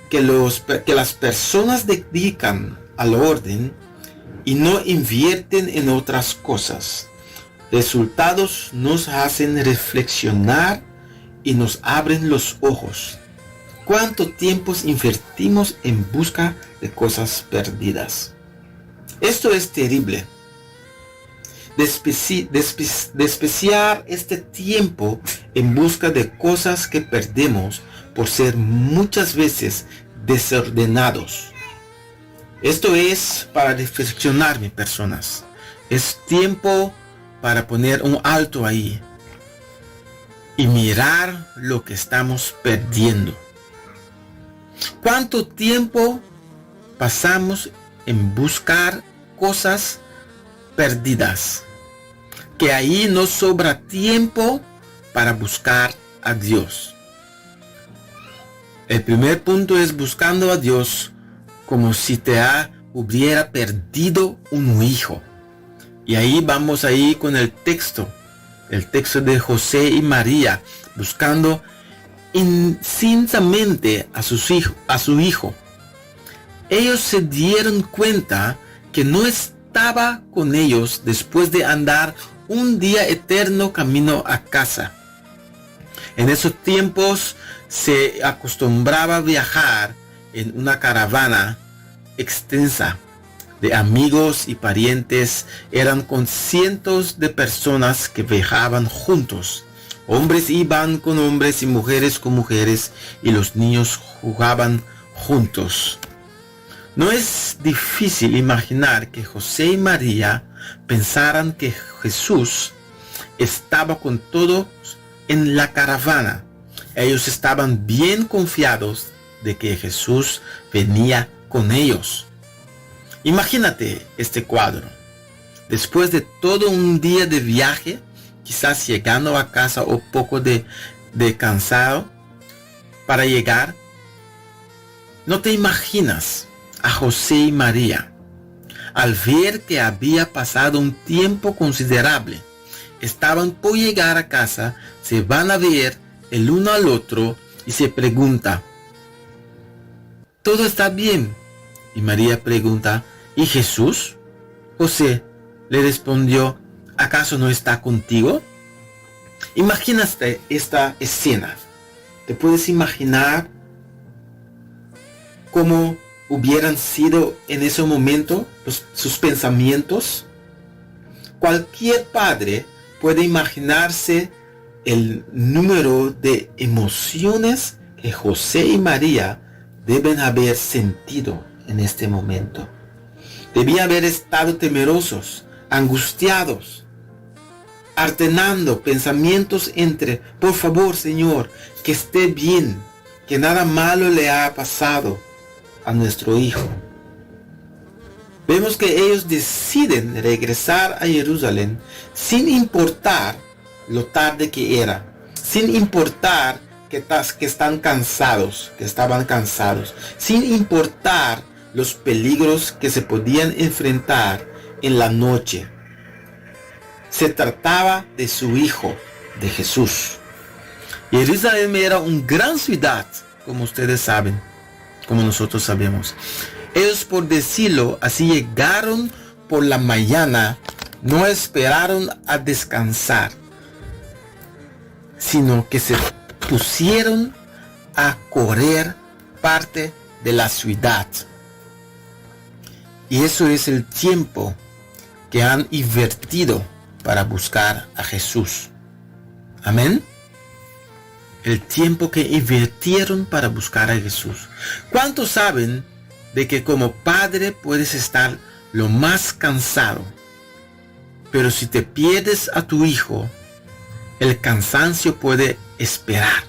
que las personas dedican al orden y no invierten en otras cosas. Resultados nos hacen reflexionar y nos abren los ojos. ¿Cuánto tiempo invertimos en busca de cosas perdidas? Esto es terrible. Despreciar este tiempo en busca de cosas que perdemos por ser muchas veces desordenados. Esto es para reflexionar, mis personas. Es tiempo para poner un alto ahí y mirar lo que estamos perdiendo. ¿Cuánto tiempo pasamos en buscar cosas perdidas? Que ahí no sobra tiempo para buscar a Dios. El primer punto es buscando a Dios como si hubiera perdido un hijo. Y ahí vamos ahí con el texto de José y María, buscando intensamente a su hijo. Ellos se dieron cuenta que no estaba con ellos después de andar un día eterno camino a casa. En esos tiempos se acostumbraba a viajar en una caravana extensa de amigos y parientes. Eran con cientos de personas que viajaban juntos. Hombres iban con hombres y mujeres con mujeres, y los niños jugaban juntos. No es difícil imaginar que José y María pensaran que Jesús estaba con todos en la caravana. Ellos estaban bien confiados de que Jesús venía con ellos. Imagínate este cuadro. Después de todo un día de viaje, quizás llegando a casa un poco de cansado para llegar, ¿no te imaginas a José y María al ver que había pasado un tiempo considerable? Estaban por llegar a casa, se van a ver el uno al otro y se pregunta: ¿todo está bien? Y María pregunta: ¿y Jesús? José le respondió: ¿acaso no está contigo? Imagínate esta escena. ¿Te puedes imaginar cómo hubieran sido en ese momento sus pensamientos? Cualquier padre puede imaginarse el número de emociones que José y María deben haber sentido en este momento. Debían haber estado temerosos, angustiados, alternando pensamientos entre: por favor, Señor, que esté bien, que nada malo le haya pasado a nuestro hijo. Vemos que ellos deciden regresar a Jerusalén sin importar lo tarde que era, sin importar que estaban cansados, sin importar los peligros que se podían enfrentar en la noche. Se trataba de su hijo, de Jesús. Jerusalén era una gran ciudad, como ustedes saben, como nosotros sabemos. Ellos, por decirlo así, llegaron por la mañana, no esperaron a descansar, sino que se pusieron a correr parte de la ciudad. Y eso es el tiempo que han invertido para buscar a Jesús. Amén. El tiempo que invirtieron para buscar a Jesús. ¿Cuántos saben de que como padre puedes estar lo más cansado? Pero si te pierdes a tu hijo, el cansancio puede esperar.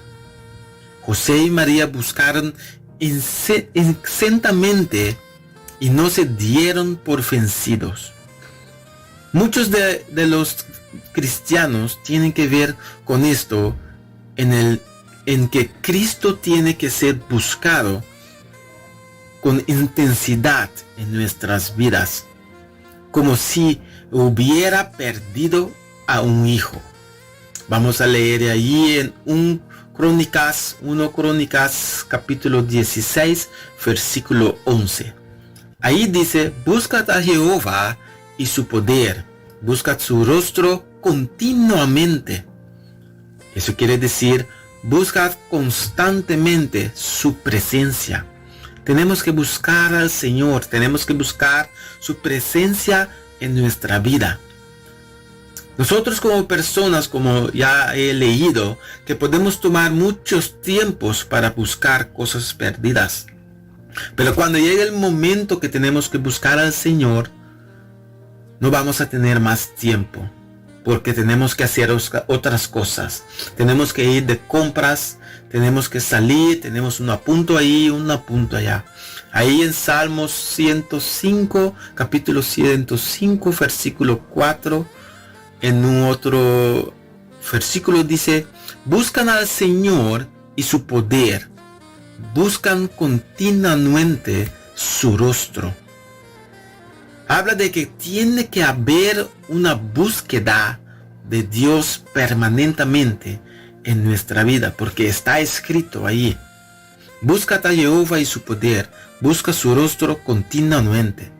José y María buscaron intensamente y no se dieron por vencidos. Muchos de los cristianos tienen que ver con esto en que Cristo tiene que ser buscado con intensidad en nuestras vidas, como si hubiera perdido a un hijo. Vamos a leer ahí en 1 Crónicas capítulo 16 versículo 11. Ahí dice: buscad a Jehová y su poder, buscad su rostro continuamente. Eso quiere decir, buscad constantemente su presencia. Tenemos que buscar al Señor, tenemos que buscar su presencia en nuestra vida. Nosotros como personas, como ya he leído, que podemos tomar muchos tiempos para buscar cosas perdidas. Pero cuando llegue el momento que tenemos que buscar al Señor, no vamos a tener más tiempo, porque tenemos que hacer otras cosas. Tenemos que ir de compras, tenemos que salir, tenemos un punto ahí, un punto allá. Ahí en Salmos 105, capítulo 105, versículo 4, en un otro versículo dice: buscan al Señor y su poder, buscan continuamente su rostro. Habla de que tiene que haber una búsqueda de Dios permanentemente en nuestra vida, porque está escrito ahí: busca a Jehová y su poder, busca su rostro continuamente.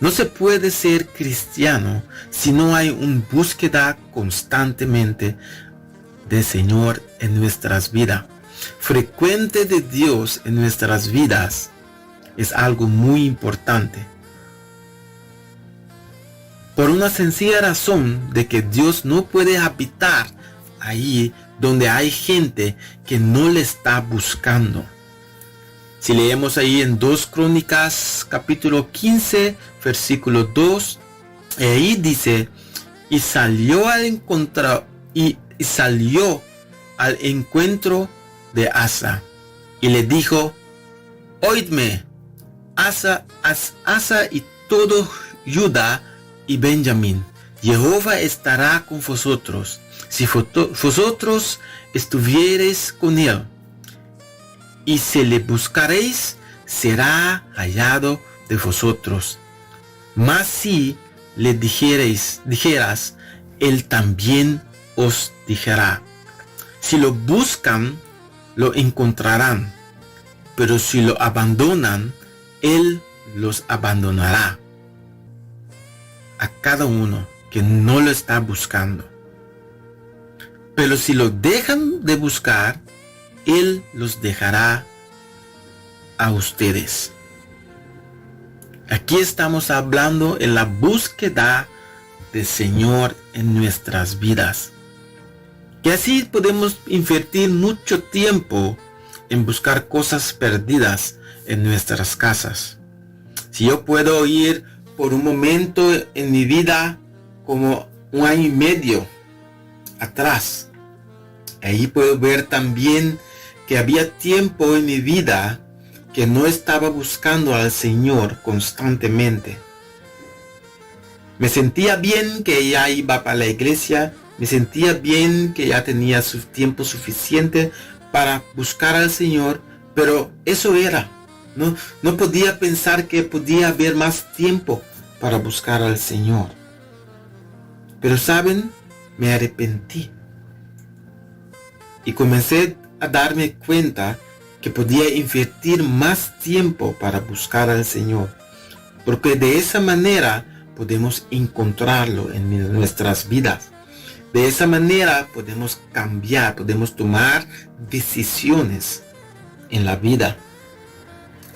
No se puede ser cristiano si no hay una búsqueda constantemente del Señor en nuestras vidas. Frecuente de Dios en nuestras vidas es algo muy importante. Por una sencilla razón de que Dios no puede habitar ahí donde hay gente que no le está buscando. Si leemos ahí en 2 Crónicas capítulo 15 versículo 2, ahí dice: y salió al encuentro de Asa y le dijo: oídme, Asa y todo Judá y Benjamín, Jehová estará con vosotros, si vosotros estuviereis con él, y si le buscaréis, será hallado de vosotros. Mas si le dijeras, él también os dijera. Si lo buscan, lo encontrarán, pero si lo abandonan, él los abandonará. A cada uno que no lo está buscando. Pero si lo dejan de buscar, él los dejará a ustedes. Aquí estamos hablando en la búsqueda del Señor en nuestras vidas. Que así podemos invertir mucho tiempo en buscar cosas perdidas en nuestras casas. Si yo puedo ir por un momento en mi vida, como 1 año y medio atrás, ahí puedo ver también que había tiempo en mi vida que no estaba buscando al Señor constantemente. Me sentía bien que ya iba para la iglesia, me sentía bien que ya tenía su tiempo suficiente para buscar al Señor, pero eso era. No podía pensar que podía haber más tiempo para buscar al Señor. Pero saben, me arrepentí. Y comencé a darme cuenta que podía invertir más tiempo para buscar al Señor. Porque de esa manera podemos encontrarlo en nuestras vidas. De esa manera podemos cambiar, podemos tomar decisiones en la vida.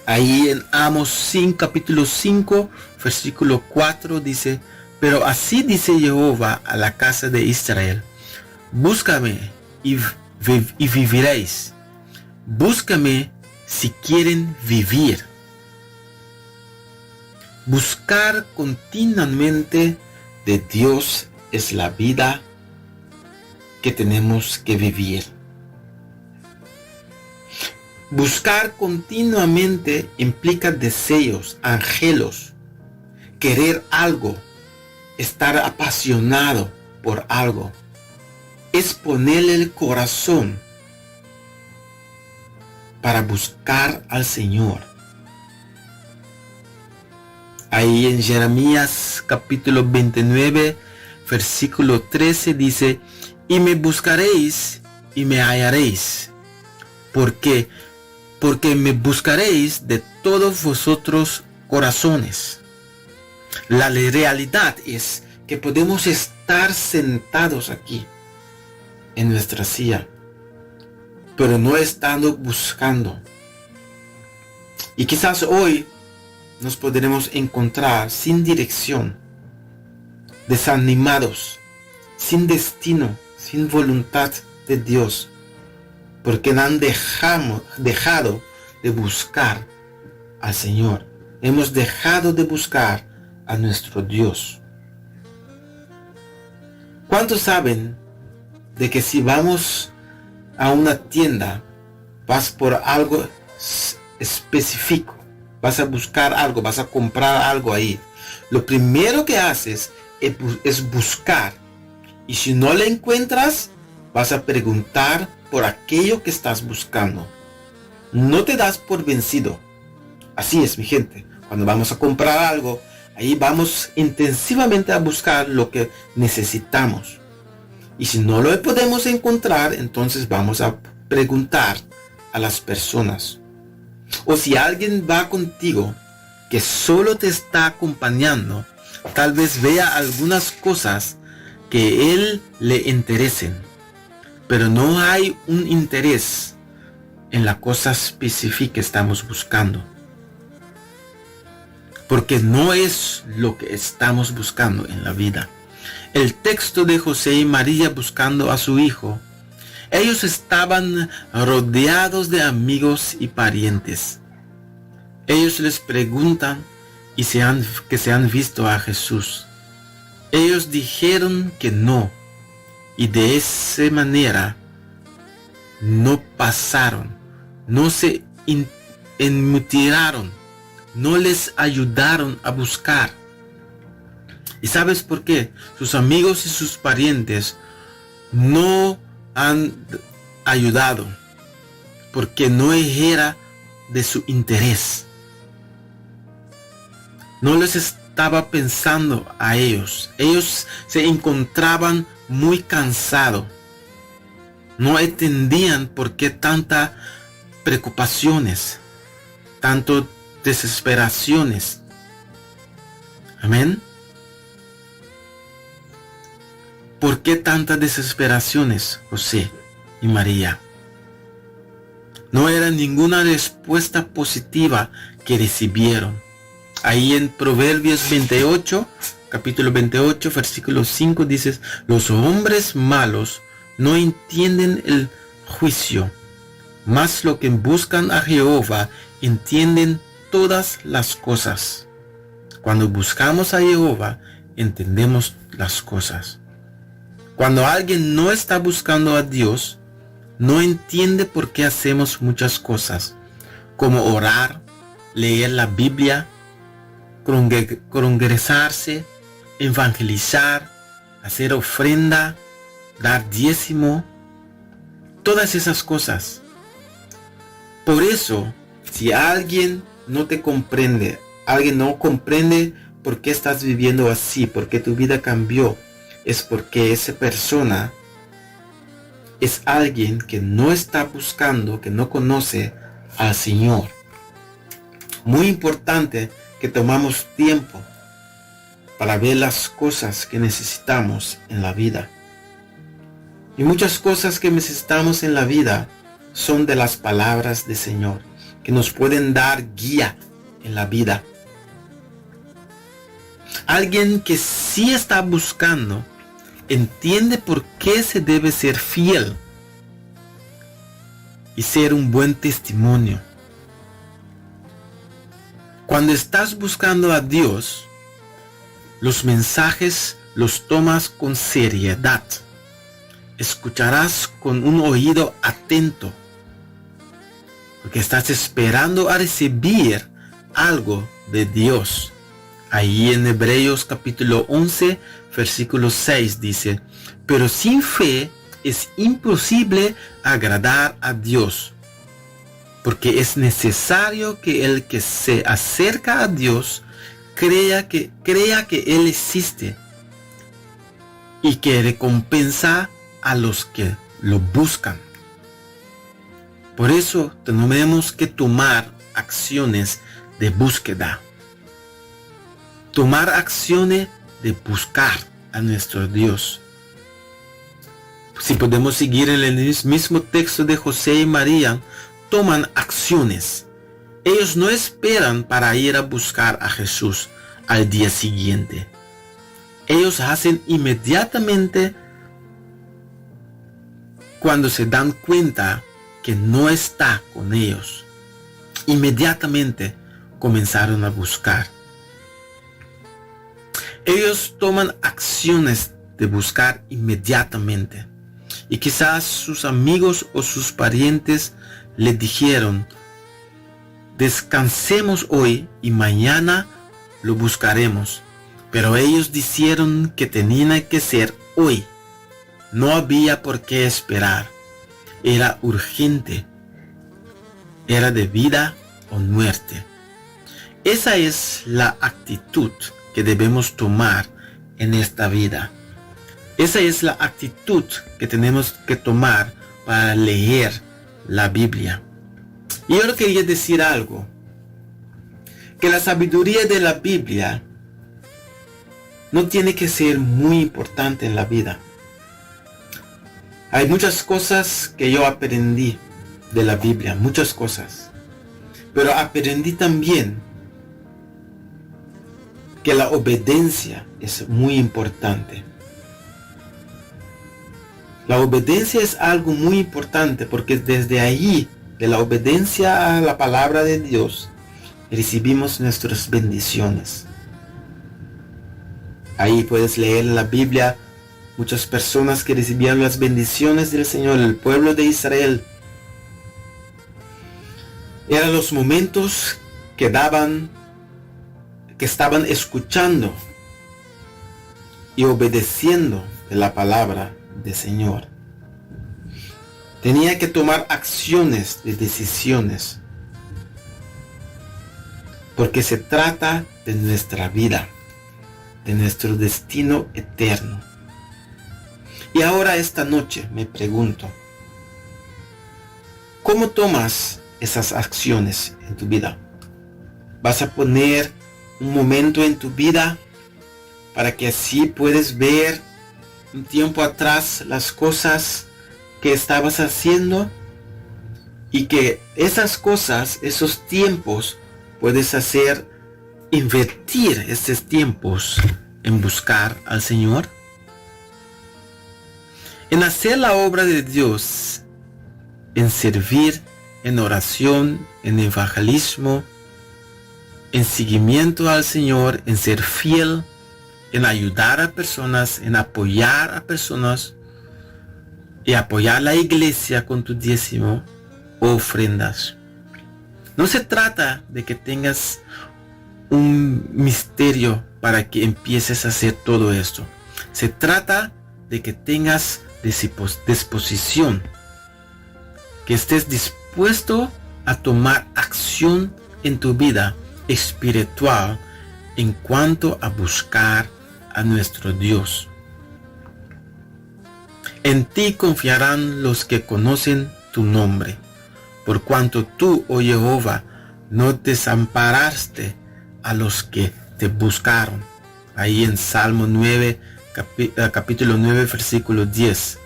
Ahí en Amos 5, capítulo 5, versículo 4 dice: pero así dice Jehová a la casa de Israel: búscame y viviréis. Búscame si quieren vivir. Buscar continuamente de Dios es la vida que tenemos que vivir. Buscar continuamente implica deseos, anhelos, querer algo, estar apasionado por algo. Es ponerle el corazón para buscar al Señor. Ahí en Jeremías capítulo 29, versículo 13 dice: y me buscaréis y me hallaréis, porque me buscaréis de todos vosotros corazones. La realidad es que podemos estar sentados aquí en nuestra silla, pero no estando buscando. Y quizás hoy nos podremos encontrar sin dirección, desanimados, sin destino, sin voluntad de Dios, porque han dejado de buscar al Señor. Hemos dejado de buscar a nuestro Dios. ¿Cuántos saben de que si vamos a una tienda, vas por algo específico, vas a buscar algo, vas a comprar algo ahí, lo primero que haces es buscar, y si no le encuentras, vas a preguntar por aquello que estás buscando? No te das por vencido. Así es, mi gente. Cuando vamos a comprar algo, ahí vamos intensivamente a buscar lo que necesitamos. Y si no lo podemos encontrar, entonces vamos a preguntar a las personas. O si alguien va contigo que solo te está acompañando, tal vez vea algunas cosas que él le interesen, pero no hay un interés en la cosa específica que estamos buscando, porque no es lo que estamos buscando en la vida. El texto de José y María buscando a su hijo, ellos estaban rodeados de amigos y parientes. Ellos les preguntan que se han visto a Jesús. Ellos dijeron que no, y de esa manera no pasaron, no se inmutiraron, no les ayudaron a buscar. ¿Y sabes por qué? Sus amigos y sus parientes no han ayudado, porque no era de su interés. No les estaba pensando a ellos. Ellos se encontraban muy cansados. No entendían por qué tantas preocupaciones, tanto desesperaciones. Amén. ¿Por qué tantas desesperaciones, José y María? No era ninguna respuesta positiva que recibieron. Ahí en Proverbios 28, capítulo 28, versículo 5 dice: los hombres malos no entienden el juicio, mas los que buscan a Jehová entienden todas las cosas. Cuando buscamos a Jehová, entendemos las cosas. Cuando alguien no está buscando a Dios, no entiende por qué hacemos muchas cosas, como orar, leer la Biblia, congregarse, evangelizar, hacer ofrenda, dar diezmo, todas esas cosas. Por eso Si alguien no te comprende, alguien no comprende por qué estás viviendo así, por qué tu vida cambió, es porque esa persona es alguien que no está buscando, que no conoce al Señor. Muy importante que tomamos tiempo para ver las cosas que necesitamos en la vida. Y muchas cosas que necesitamos en la vida son de las palabras del Señor, que nos pueden dar guía en la vida. Alguien que sí está buscando entiende por qué se debe ser fiel y ser un buen testimonio. Cuando estás buscando a Dios, los mensajes los tomas con seriedad. Escucharás con un oído atento, porque estás esperando a recibir algo de Dios. Ahí en Hebreos capítulo 11, versículo 6 dice: pero sin fe es imposible agradar a Dios, porque es necesario que el que se acerca a Dios crea que Él existe y que recompensa a los que lo buscan. Por eso tenemos que tomar acciones de búsqueda. Tomar acciones de buscar a nuestro Dios. Si podemos seguir en el mismo texto de José y María, toman acciones. Ellos no esperan para ir a buscar a Jesús al día siguiente. Ellos hacen inmediatamente cuando se dan cuenta que no está con ellos. Inmediatamente comenzaron a buscar. Ellos toman acciones de buscar inmediatamente. Y quizás sus amigos o sus parientes le dijeron: descansemos hoy y mañana lo buscaremos. Pero ellos dijeron que tenían que ser hoy. No había por qué esperar. Era urgente. Era de vida o muerte. Esa es la actitud que debemos tomar en esta vida. Esa es la actitud que tenemos que tomar para leer la Biblia. Y yo quería decir algo. Que la sabiduría de la Biblia no tiene que ser muy importante en la vida. Hay muchas cosas que yo aprendí de la Biblia, muchas cosas. Pero aprendí también que la obediencia es muy importante. La obediencia es algo muy importante porque desde ahí, de la obediencia a la palabra de Dios, recibimos nuestras bendiciones. Ahí puedes leer en la Biblia muchas personas que recibían las bendiciones del Señor, el pueblo de Israel. Eran los momentos que estaban escuchando y obedeciendo de la palabra del Señor. Tenía que tomar acciones de decisiones, porque se trata de nuestra vida, de nuestro destino eterno. Y ahora esta noche me pregunto, ¿cómo tomas esas acciones en tu vida? ¿Vas a poner un momento en tu vida para que así puedes ver un tiempo atrás las cosas que estabas haciendo y que esas cosas, esos tiempos, puedes invertir esos tiempos en buscar al Señor? En hacer la obra de Dios, en servir, en oración, en evangelismo, en seguimiento al Señor, en ser fiel, en ayudar a personas, en apoyar a personas y apoyar la iglesia con tu diezmo o ofrendas. No se trata de que tengas un misterio para que empieces a hacer todo esto. Se trata de que tengas disposición, que estés dispuesto a tomar acción evolución en tu vida espiritual en cuanto a buscar a nuestro Dios. En ti confiarán los que conocen tu nombre, por cuanto tú, oh Jehová, no desamparaste a los que te buscaron. Ahí en Salmo 9, capítulo 9, versículo 10.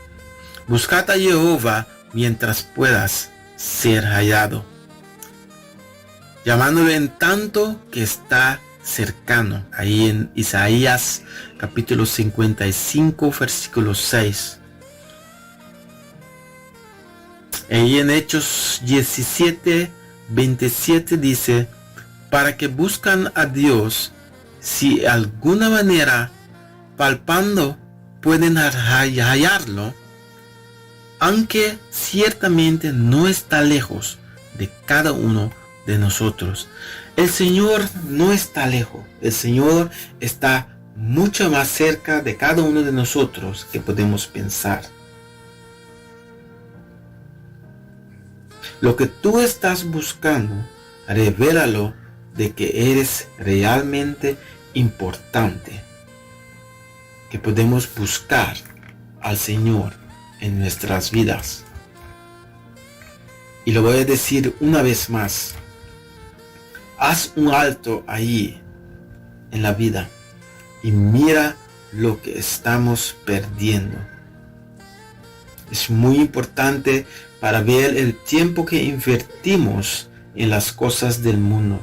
Buscad a Jehová mientras puedas ser hallado, llamándolo en tanto que está cercano. Ahí en Isaías capítulo 55, versículo 6. Ahí en Hechos 17, 27 dice, para que buscan a Dios, si de alguna manera palpando pueden hallarlo, aunque ciertamente no está lejos de cada uno de nosotros. El Señor no está lejos, el Señor está mucho más cerca de cada uno de nosotros que podemos pensar. Lo que tú estás buscando, revélalo de que eres realmente importante, que podemos buscar al Señor en nuestras vidas. Y lo voy a decir una vez más, haz un alto ahí en la vida y mira lo que estamos perdiendo. Es muy importante para ver el tiempo que invertimos en las cosas del mundo.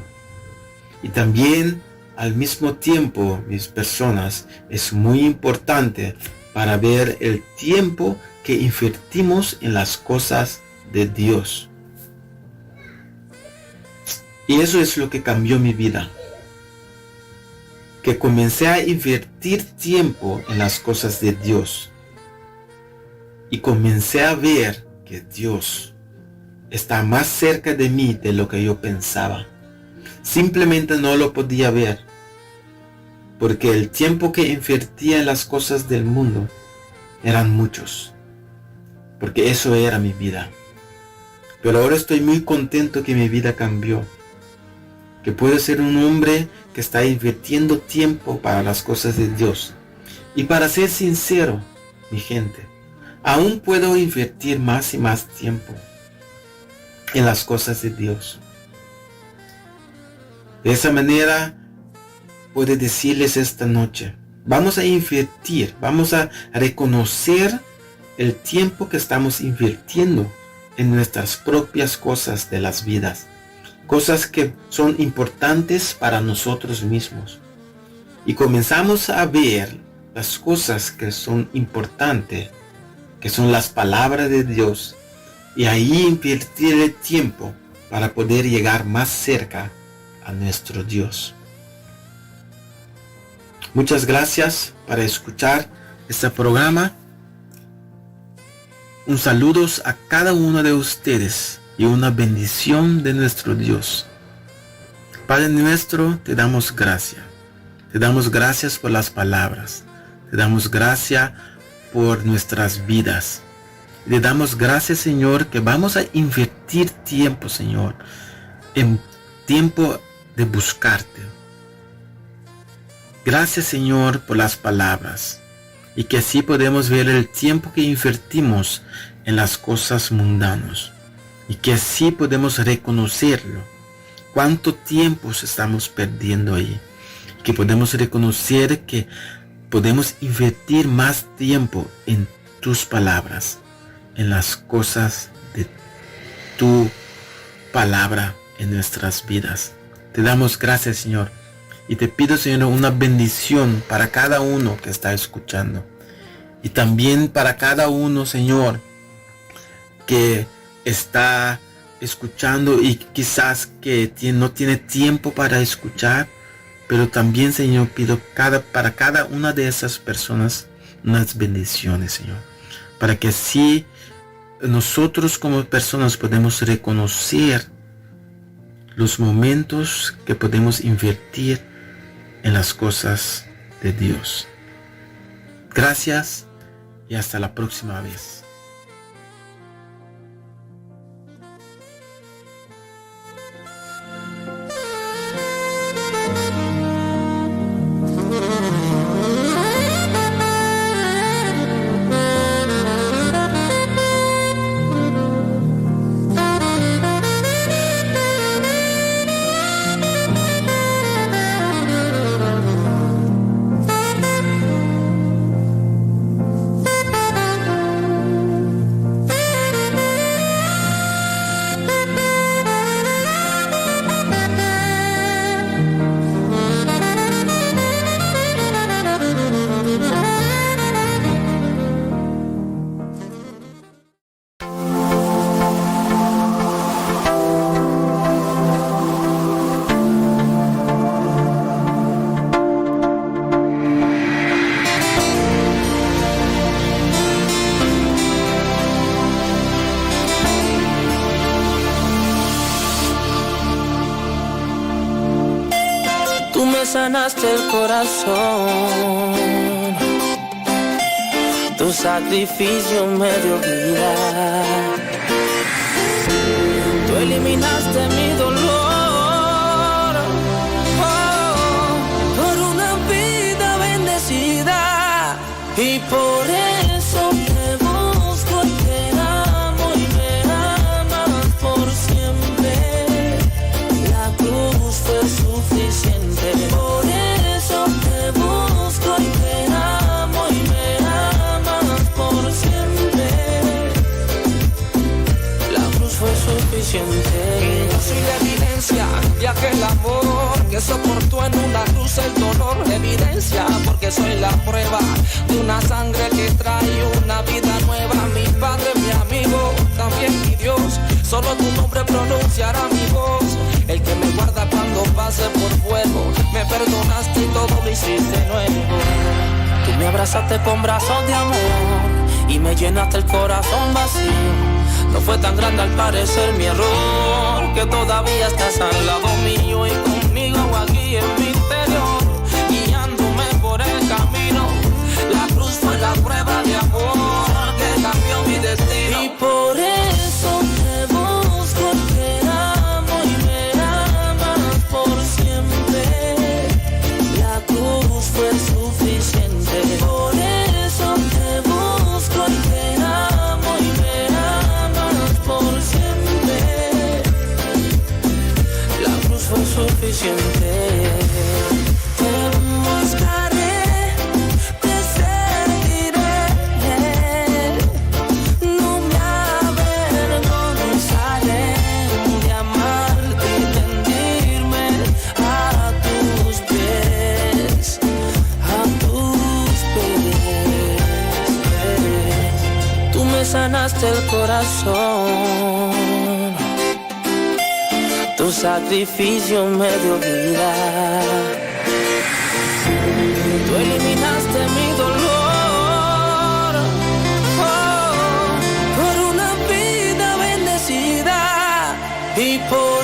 Y también al mismo tiempo, mis personas, es muy importante para ver el tiempo que invertimos en las cosas de Dios. Y eso es lo que cambió mi vida. Que comencé a invertir tiempo en las cosas de Dios. Y comencé a ver que Dios está más cerca de mí de lo que yo pensaba. Simplemente no lo podía ver, porque el tiempo que invertía en las cosas del mundo eran muchos, porque eso era mi vida. Pero ahora estoy muy contento que mi vida cambió, que puedo ser un hombre que está invirtiendo tiempo para las cosas de Dios. Y para ser sincero, mi gente, aún puedo invertir más y más tiempo en las cosas de Dios. De esa manera, puedo decirles esta noche, vamos a invertir, vamos a reconocer el tiempo que estamos invirtiendo en nuestras propias cosas de las vidas. Cosas que son importantes para nosotros mismos. Y comenzamos a ver las cosas que son importantes, que son las palabras de Dios, y ahí invertir el tiempo para poder llegar más cerca a nuestro Dios. Muchas gracias por escuchar este programa. Un saludo a cada uno de ustedes y una bendición de nuestro Dios. Padre nuestro, te damos gracias. Te damos gracias por las palabras. Te damos gracias por nuestras vidas. Le damos gracias, Señor, que vamos a invertir tiempo, Señor, en tiempo de buscarte. Gracias, Señor, por las palabras, y que así podemos ver el tiempo que invertimos en las cosas mundanas, y que así podemos reconocerlo, cuánto tiempo estamos perdiendo ahí, y que podemos reconocer que podemos invertir más tiempo en tus palabras, en las cosas de tu palabra en nuestras vidas. Te damos gracias, Señor, y te pido, Señor, una bendición para cada uno que está escuchando, y también para cada uno, Señor, que está escuchando y quizás que no tiene tiempo para escuchar. Pero también, Señor, pido para cada una de esas personas unas bendiciones, Señor, para que así nosotros como personas podemos reconocer los momentos que podemos invertir en las cosas de Dios. Gracias y hasta la próxima vez. me sanaste el corazón, tu sacrificio me dio vida, tú eliminaste mi dolor, por una vida bendecida, y por eso te busco y te amo y me amas por siempre. La cruz fue suficiente, por eso te busco y te amo y me amas por siempre. La cruz fue suficiente. Yo soy la evidencia de aquel amor que soportó en una cruz el dolor. Evidencia porque soy la prueba de una sangre que trae una vida nueva. Mi padre, mi amigo, también mi Dios, solo tu nombre pronunciará mi voz. El que me guarda cuando pase por fuego, me perdonaste y todo lo hiciste nuevo. Tú me abrazaste con brazos de amor y me llenaste el corazón vacío. No fue tan grande al parecer mi error, que todavía estás al lado mío y conmigo aquí en mi interior, guiándome por el camino. La cruz fue la prueba de amor que cambió mi destino. Y por eso te busco, te amo y me amas por siempre. La cruz fue suficiente. Por eso te busco y te amo y me amas por siempre. La cruz fue suficiente. Te buscaré, te seguiré, no me avergonzaré de amarte y rendirme a tus pies, a tus pies. Tú me sanaste el corazón, tu sacrificio me dio vida, tú eliminaste mi dolor, por una vida bendecida, y por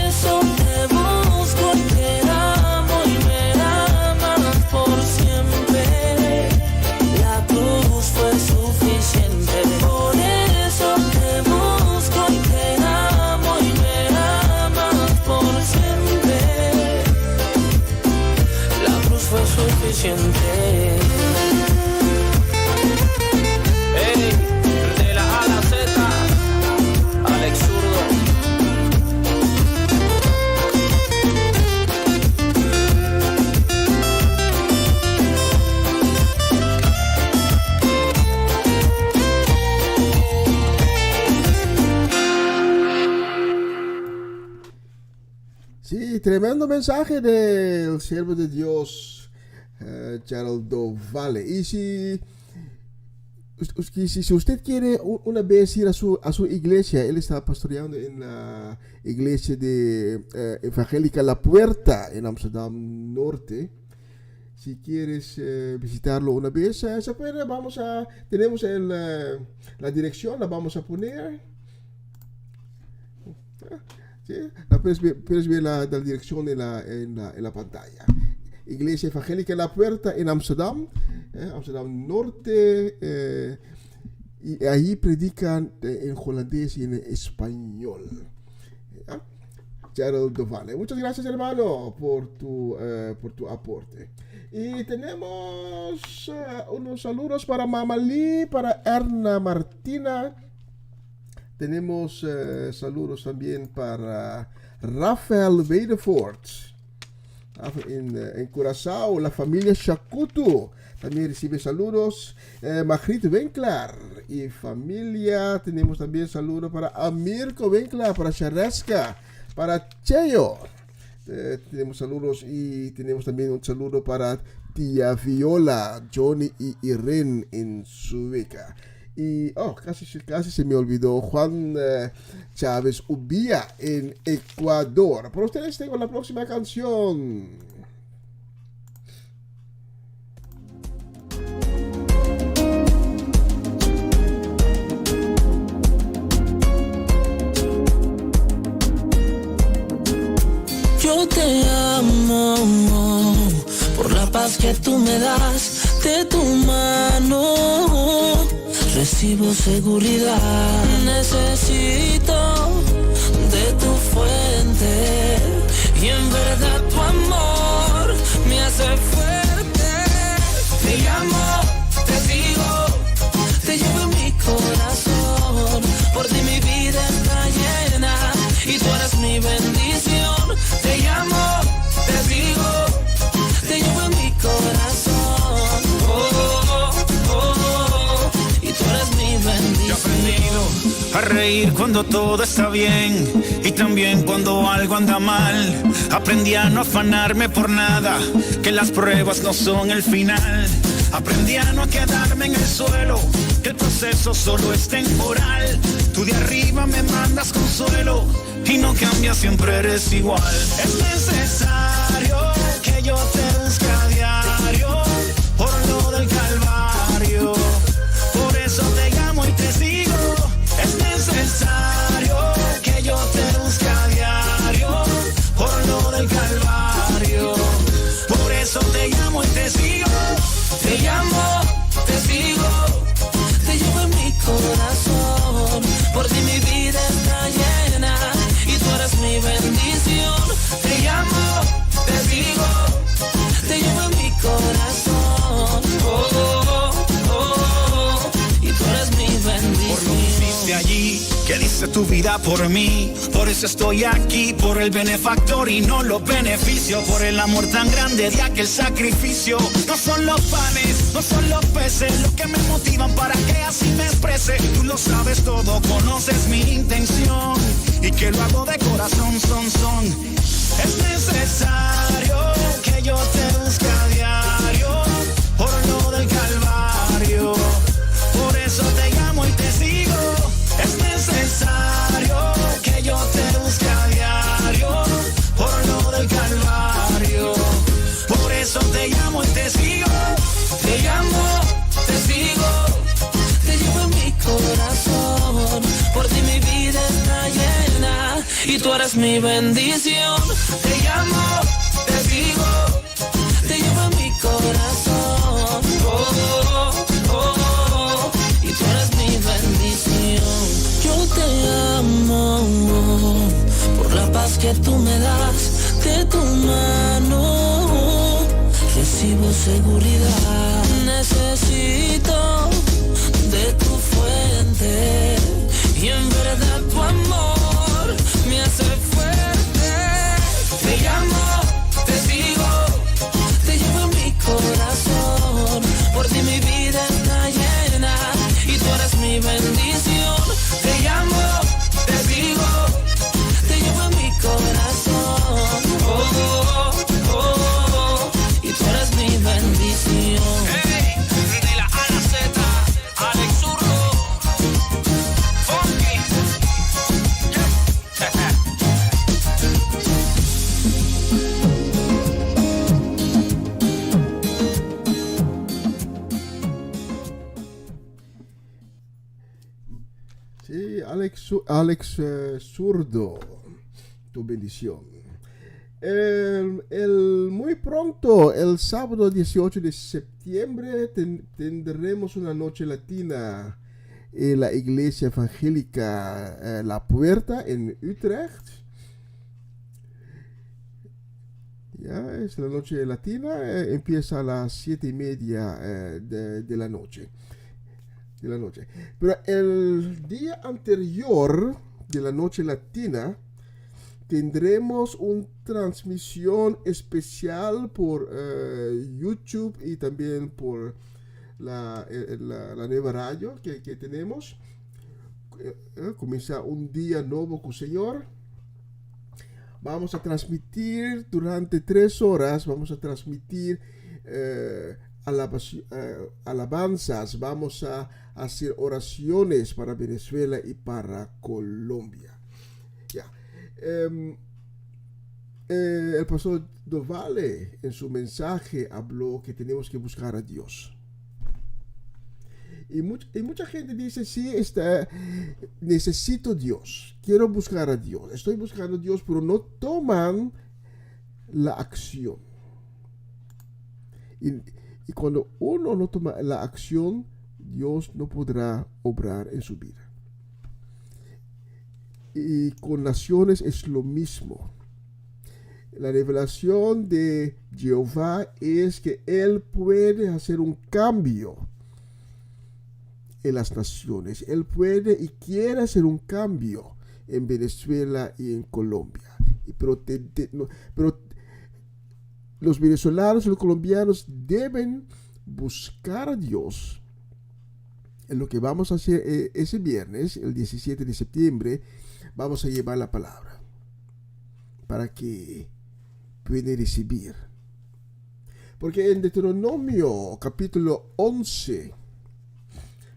eso te busco, te amo y me amas por siempre. La cruz fue suficiente, por eso te busco y te amo y me amas por siempre. La cruz fue suficiente. Hey, de la A a la Z, Alex Zurdo. Sí, tremendo mensaje del siervo de Dios, Gerald Dovale. Y si usted quiere una vez ir a su iglesia, él está pastoreando en la iglesia de Evangélica La Puerta en Amsterdam Norte. Si quieres visitarlo una vez, se puede, tenemos la dirección, la vamos a poner. ¿Sí? Puedes ver la dirección en la pantalla. Iglesia Evangélica La Puerta en Amsterdam, Amsterdam Norte, y ahí predican en holandés y en español. Gerald Dovale. Muchas gracias, hermano, por tu aporte. Y tenemos unos saludos para Mamalí, para Erna Martina. Tenemos saludos también para Rafael Wedefort en Curaçao, la familia Shakutu. También recibe saludos. Magritte Winkler y familia. Tenemos también saludos para Amirko Winkler, para Shareska, para Cheo. Tenemos saludos y tenemos también un saludo para tía Viola, Johnny y Irene en Sueca. Y, casi se me olvidó, Juan Chávez Ubía en Ecuador. Para ustedes tengo la próxima canción. Yo te amo, paz que tú me das, de tu mano recibo seguridad. Necesito de tu fuente y en verdad tu amor me hace fuerte. Te llamo, te digo, te llevo en mi corazón. Por ti mi vida está llena y tú eres mi bendición. Te llamo, te digo, te llevo en mi corazón. Y tú eres mi bendición. Yo he aprendido a reír cuando todo está bien y también cuando algo anda mal. Aprendí a no afanarme por nada, que las pruebas no son el final. Aprendí a no quedarme en el suelo, que el proceso solo es temporal. Tú de arriba me mandas consuelo y no cambias, siempre eres igual. Es necesario que yo te busque a diario por lo del Calvario. Por eso te llamo y te sigo. Es necesario que yo te busque a diario por lo del Calvario. Por eso te llamo y te sigo. Te llamo, te sigo, te llevo en mi corazón. Por ti mi vida está llena y tú eres mi bendición. Te llamo, te digo, te llevo en mi corazón. Y tú eres mi bendición. Por lo que hiciste allí, que diste tu vida por mí. Por eso estoy aquí, por el benefactor y no los beneficios. Por el amor tan grande de aquel sacrificio. No son los panes, no son los peces lo que me motivan para que así me exprese. Tú lo sabes todo, conoces mi intención y que lo hago de corazón, son. Es necesario que yo te busque a diario por lo del Calvario. Por eso te llamo y te sigo. Es necesario que yo te busque a diario por lo del Calvario. Por eso te llamo y te sigo. Te llamo, te sigo, te llevo en mi corazón. Por ti mi vida está llena y tú eres mi bendición. Te llamo, te sigo, te llevo en mi corazón. Y tú eres mi bendición. Yo te amo por la paz que tú me das, de tu mano recibo seguridad. Necesito de tu fuente y en verdad tu amor me hace fuerte. Te llamo, te sigo, te llevo en mi corazón. Por ti mi vida está llena y tú eres mi bendición. Te llamo, te sigo, te llevo en mi corazón. Y tú eres mi bendición. Hey, de la A a la Z, Alex Zurdo, Funky. Sí, Alex Zurdo, tu bendición. Muy pronto, el sábado 18 de septiembre, tendremos una noche latina en la iglesia evangélica La Puerta en Utrecht. Ya, es la noche latina, empieza a las 7:30 de la noche. Pero el día anterior de la noche latina tendremos una transmisión especial por YouTube y también por la nueva radio que tenemos. Comienza un día nuevo con el Señor. Vamos a transmitir durante 3 horas. Vamos a transmitir alabanzas. Vamos a hacer oraciones para Venezuela y para Colombia. Ya. El pastor Dovale en su mensaje habló que tenemos que buscar a Dios. Y mucha gente dice, sí, necesito Dios, quiero buscar a Dios, estoy buscando a Dios, pero no toman la acción. Y, y cuando uno no toma la acción, Dios no podrá obrar en su vida. Y con naciones es lo mismo. La revelación de Jehová es que Él puede hacer un cambio en las naciones. Él puede y quiere hacer un cambio en Venezuela y en Colombia. Pero los venezolanos y los colombianos deben buscar a Dios. En lo que vamos a hacer ese viernes, el 17 de septiembre, vamos a llevar la palabra para que pueden recibir. Porque en Deuteronomio capítulo 11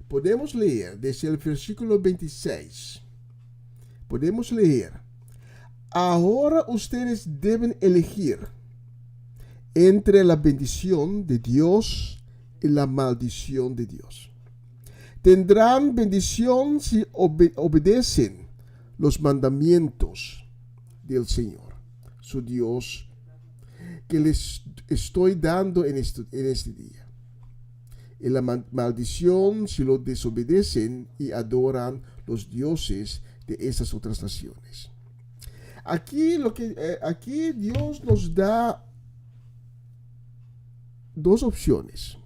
podemos leer desde el versículo 26. Podemos leer: ahora ustedes deben elegir entre la bendición de Dios y la maldición de Dios. Tendrán bendición si obedecen los mandamientos del Señor, su Dios, que les estoy dando en este día. Y la maldición si lo desobedecen y adoran los dioses de esas otras naciones. Aquí Dios nos da dos opciones.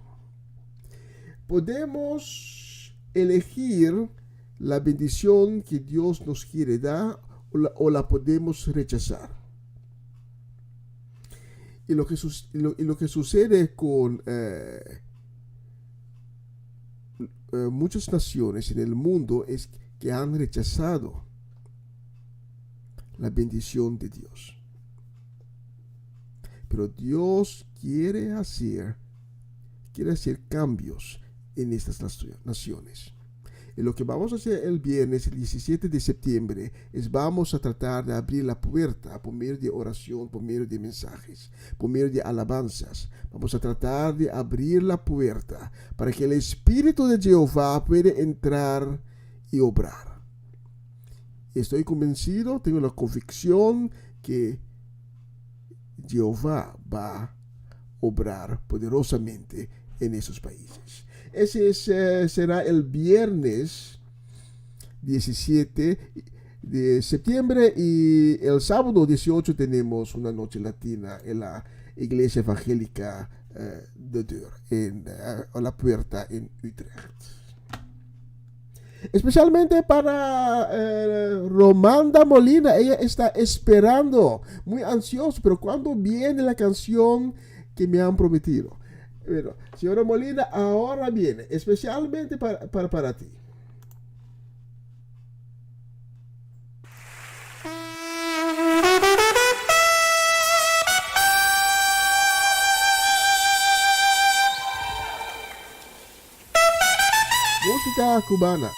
Podemos elegir la bendición que Dios nos quiere dar o la podemos rechazar. Y lo que sucede con muchas naciones en el mundo es que han rechazado la bendición de Dios. Pero Dios quiere hacer cambios en estas naciones. Y lo que vamos a hacer el viernes, el 17 de septiembre, es vamos a tratar de abrir la puerta por medio de oración, por medio de mensajes, por medio de alabanzas. Vamos a tratar de abrir la puerta para que el Espíritu de Jehová pueda entrar y obrar. Estoy convencido, tengo la convicción que Jehová va a obrar poderosamente en esos países. Ese será el viernes 17 de septiembre, y el sábado 18 tenemos una noche latina en la iglesia evangélica de Deur, a la puerta en Utrecht. Especialmente para Romanda Molina, ella está esperando, muy ansiosa, pero ¿cuándo viene la canción que me han prometido? Bueno, señora Molina, ahora viene, especialmente para ti. Música cubana.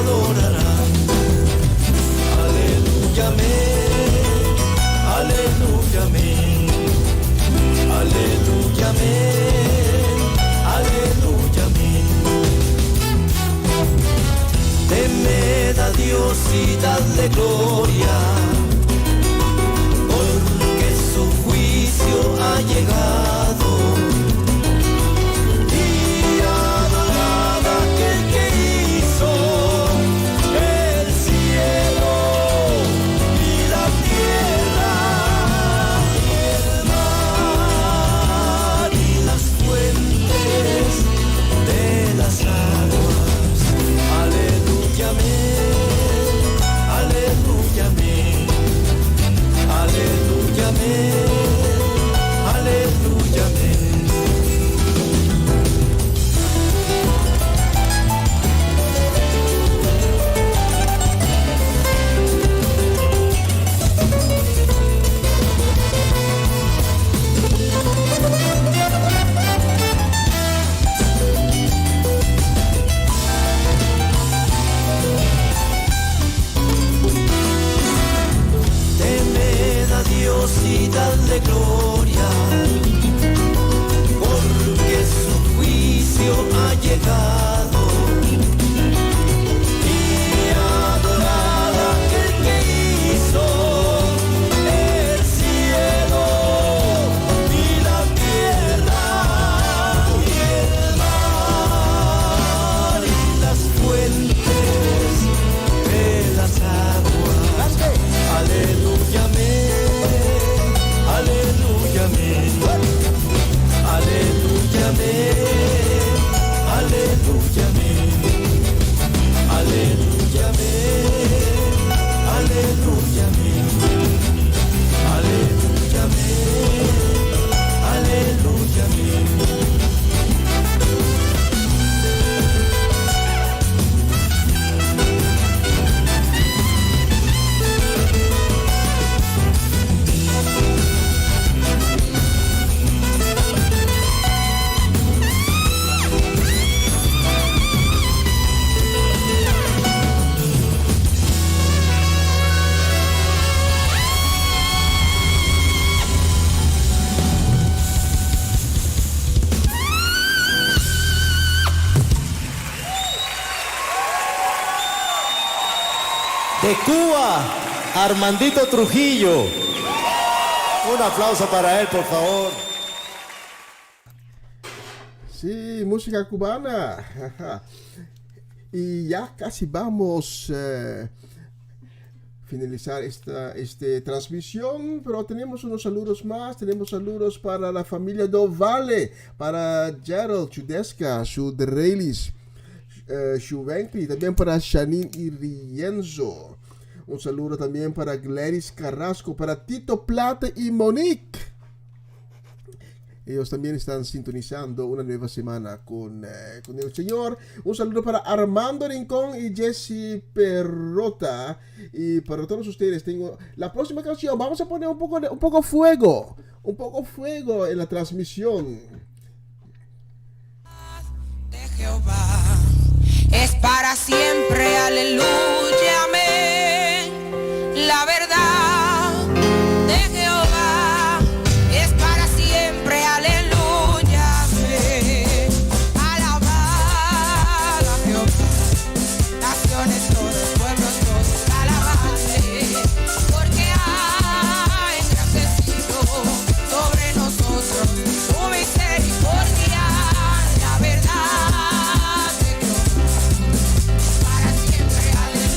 adorarán. Aleluya, amén, aleluya, amén, aleluya, amén, aleluya, amén. Temed a Dios y dadle gloria, porque su juicio ha llegado. Y adorad a aquel que hizo el cielo y la tierra y el mar y las fuentes de las aguas. Aleluya, amén, aleluya, amén, aleluya, amén, aleluya, amén. Temed a Dios y dadle gloria, porque su juicio ha llegado. Y adorad a aquel que hizo el cielo y la tierra y el mar y las fuentes de las aguas. Aleluya, amén, aleluya, amén, aleluya, amén, aleluya, amén, aleluya, amén, aleluya, amén, aleluya, amén, aleluya, amén. De Cuba, Armandito Trujillo. Un aplauso para él, por favor. Sí, música cubana. Y ya casi vamos a finalizar esta transmisión, pero tenemos unos saludos más. Tenemos saludos para la familia Dovale, para Gerald Chudesca, Chudreilis, Chuvenkli, también para Janine y Rienzo. Un saludo también para Gladys Carrasco, para Tito Plata y Monique. Ellos también están sintonizando una nueva semana con el Señor. Un saludo para Armando Rincón y Jesse Perrota. Y para todos ustedes tengo la próxima canción. Vamos a poner un poco fuego en la transmisión. De Jehová es para siempre, aleluya, amén. La verdad de Jehová es para siempre, aleluya, amén. Alabad a Jehová, naciones todos, pueblos todos, alabadle, porque ha engrandecido sobre nosotros su misericordia. La verdad de Jehová para siempre, aleluya.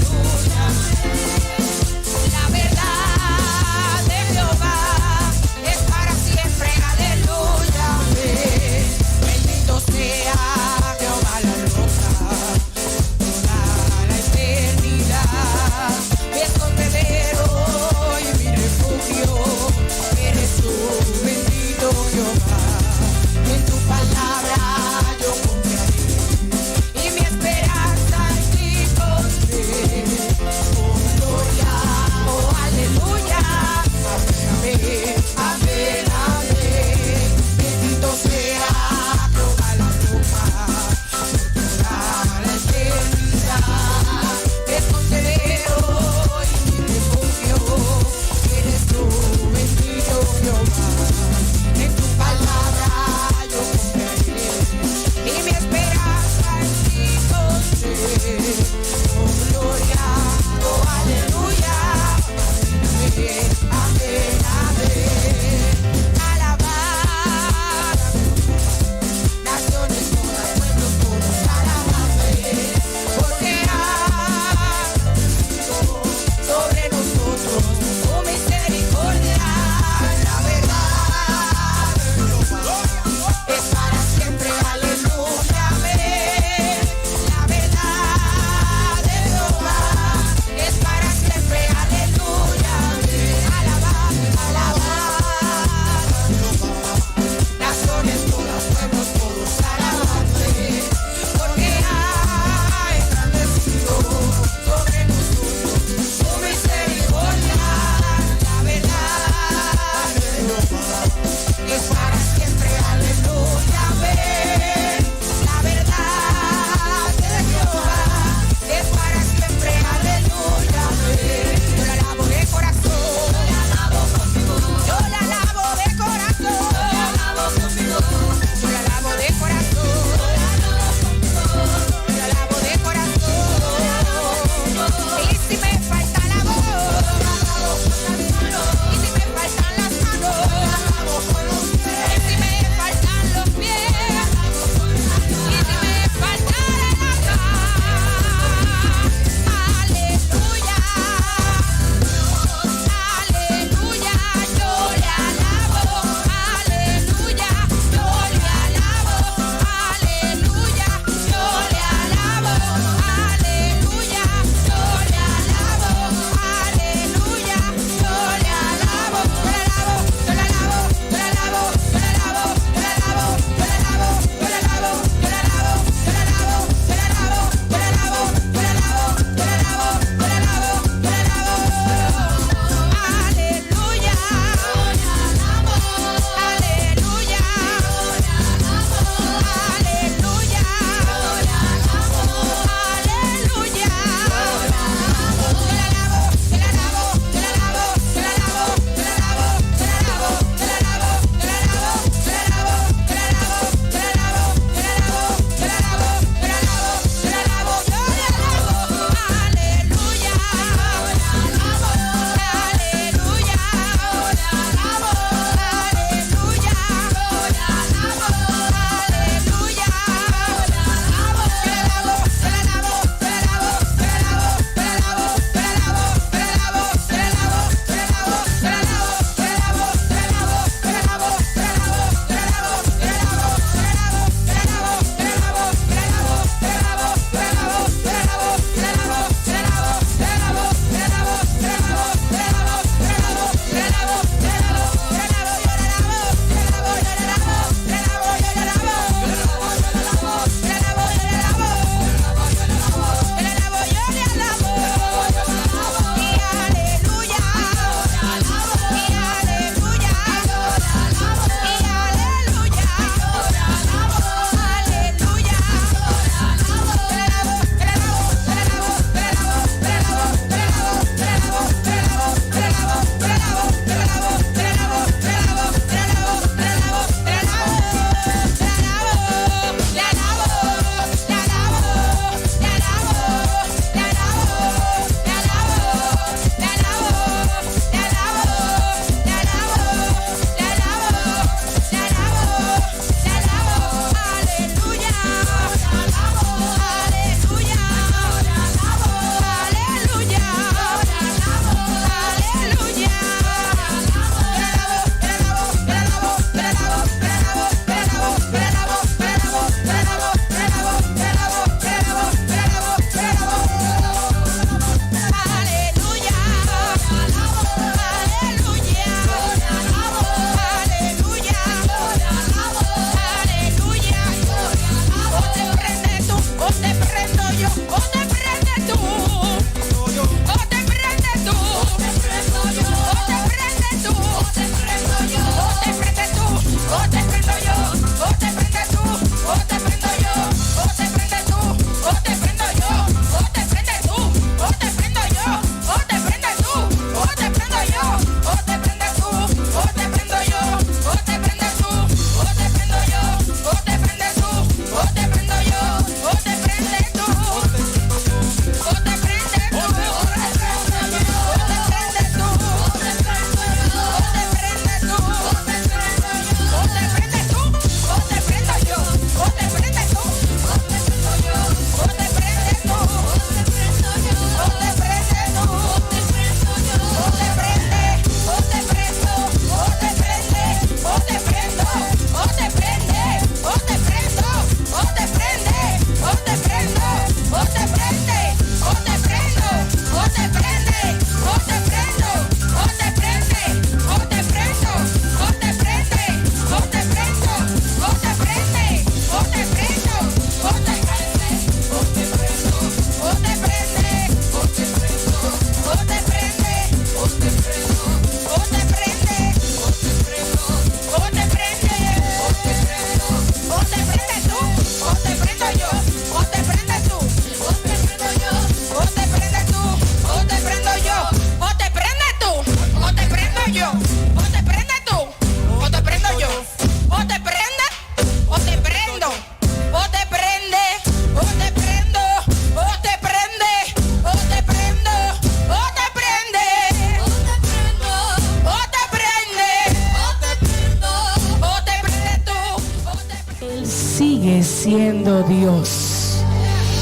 tremendo Dios.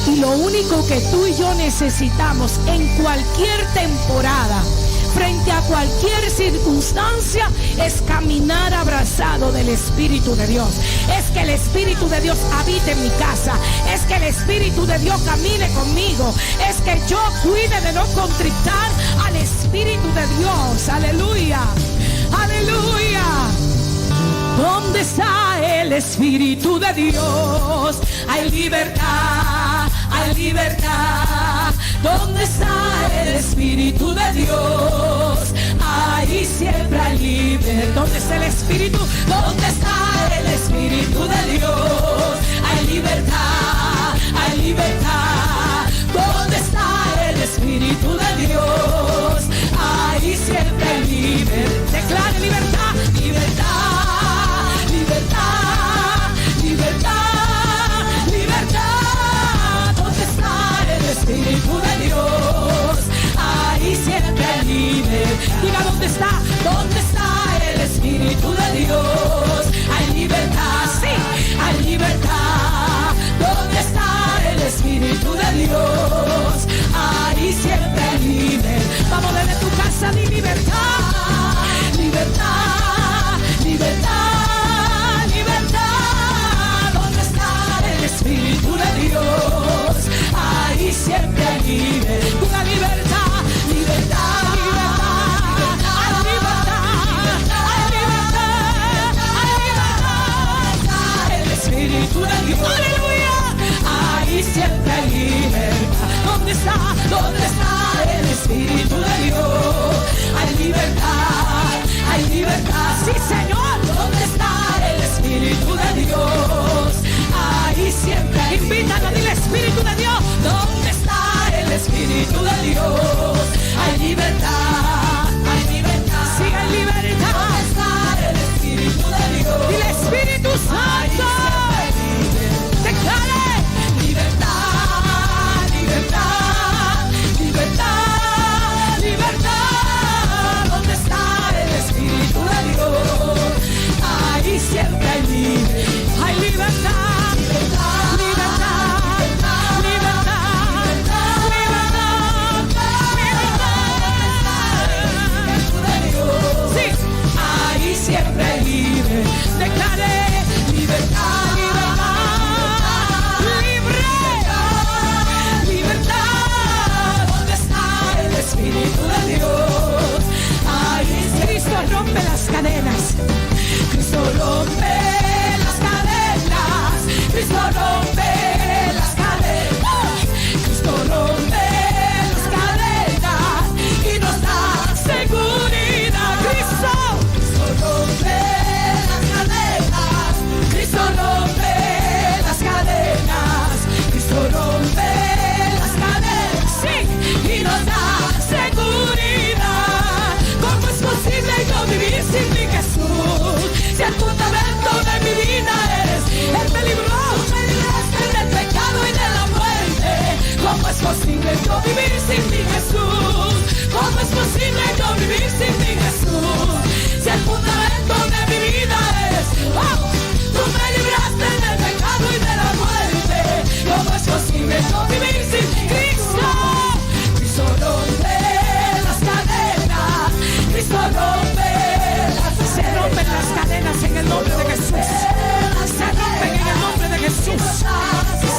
Y lo único que tú y yo necesitamos en cualquier temporada, frente a cualquier circunstancia, es caminar abrazado del Espíritu de Dios. Es que el Espíritu de Dios habite en mi casa. Es que el Espíritu de Dios camine conmigo. Es que yo cuide de no contritar al Espíritu de Dios. Aleluya, aleluya. ¿Dónde está el Espíritu de Dios? Hay libertad, hay libertad. ¿Dónde está el Espíritu de Dios? Ahí siempre hay libertad. ¿Dónde está el Espíritu? ¿Dónde está el Espíritu de Dios? Hay libertad, hay libertad. ¿Dónde está el Espíritu de Dios? Ahí siempre hay libertad. Declare libertad, libertad, libertad, libertad, libertad. ¿Dónde está el Espíritu de Dios? Ahí siempre hay libertad. Diga, ¿dónde está? ¿Dónde está el Espíritu de Dios? Hay libertad, sí, hay libertad. ¿Dónde está el Espíritu de Dios? Ahí siempre hay libertad. Vamos desde tu casa, di libertad, libertad, libertad, libertad. ¿Dónde está el Espíritu de Dios? Ahí siempre hay libertad. Una libertad, libertad, libertad, hay libertad, hay libertad, hay libertad. El Espíritu de Dios, aleluya. Ahí siempre hay libertad. ¿Dónde está? ¿Dónde está el Espíritu de Dios? Hay libertad, hay libertad. Sí, Señor. ¿Dónde está el Espíritu de Dios? Ahí siempre hay libertad. Invítalo, dile, Espíritu de Dios. ¿Dónde está el Espíritu de Dios? Hay libertad, hay libertad. Sí, hay libertad. ¿Dónde está el Espíritu de Dios? Dile, Espíritu Santo. Declare libertad, libertad, libertad, libertad. ¿Dónde está el Espíritu de Dios? Ahí siempre hay libertad. Hay libertad, libertad, libertad, libertad, libertad, libertad. Sí, ahí siempre hay libertad. Declaré libertad, libertad, libertad. ¿Dónde está el Espíritu de Dios? Ahí Cristo rompe las cadenas. Cristo rompe las cadenas. Cristo rompe las cadenas. Cristo rompe las cadenas y nos da seguridad. Cristo rompe las cadenas. Cristo rompe las cadenas. Cristo rompe las cadenas, sí, y nos da seguridad. ¿Cómo es posible yo vivir sin mi Jesús? Si el fundamento de mi vida eres el peligro, me libraste del pecado y de la muerte. ¿Cómo es posible yo vivir sin mi Jesús? ¿Cómo es posible yo vivir sin mi Jesús? Si el fundamento de mi vida eres, oh, tú me libraste del pecado y de la muerte. ¿Cómo es posible yo vivir sin Cristo? Cristo rompe las cadenas. Cristo rompe las cadenas. Se rompen las cadenas en el nombre de Jesús. Se rompen en el nombre de Jesús.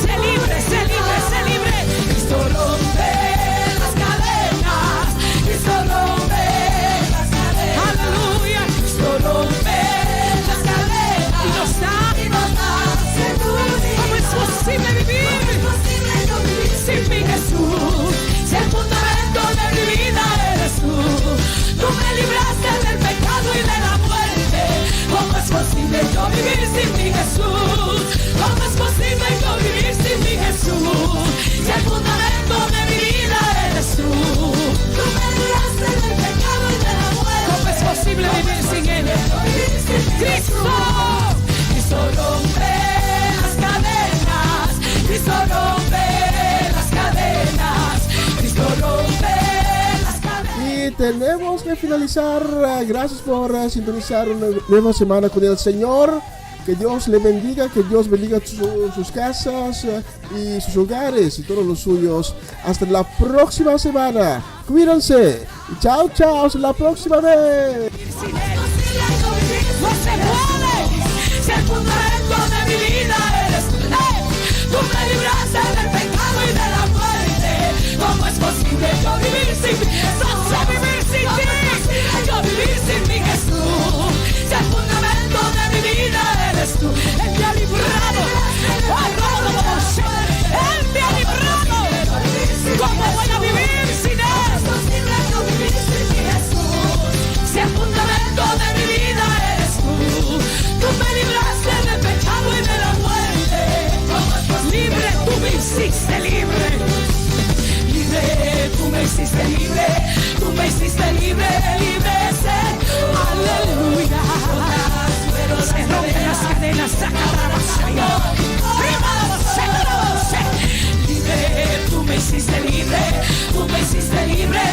Sé libre, sé libre, sé libre. Cristo rompe las cadenas. Cristo rompe las cadenas. Aleluya. Cristo rompe las cadenas y nos da seguridad. ¿Cómo es posible vivir sin mi Jesús? Si el fundamento de mi vida eres tú. Tú me libraste del pecado y de la muerte. ¿Cómo es posible yo vivir sin mi Jesús? ¿Cómo es posible yo vivir sin mi Jesús? Si el fundamento de mi vida eres tú. Tú me libraste del pecado y de la muerte. ¿Cómo es posible vivir sin Él? Cristo, Cristo rompe las cadenas. Cristo rompe las cadenas. Cristo rompe las cadenas. Y tenemos que finalizar. Gracias por sintonizar una nueva semana con el Señor. Que Dios le bendiga, que Dios bendiga sus casas y sus hogares y todos los suyos. Hasta la próxima semana. Cuídense. Y chao, chao. Hasta la próxima vez. No se puede, si el fundamento de mi vida eres tú. Tú me libraste del pecado y de la muerte. ¿Cómo es posible yo vivir sin ti? No sé vivir sin ti. Yo vivir sin mi Jesús. Si el fundamento de mi vida eres tú. Él me ha librado. Él me ha librado. ¿Cómo voy a vivir sin él? Si el fundamento de mi vida eres tú. Tú me libraste del pecado y de la muerte. Libre, tú me hiciste libre. Libre, tú me hiciste libre. Tú me hiciste libre, libre Señor. Aleluya. Se rompen las cadenas, saca la vasalla. Libre, tú me hiciste libre. Tú me hiciste libre.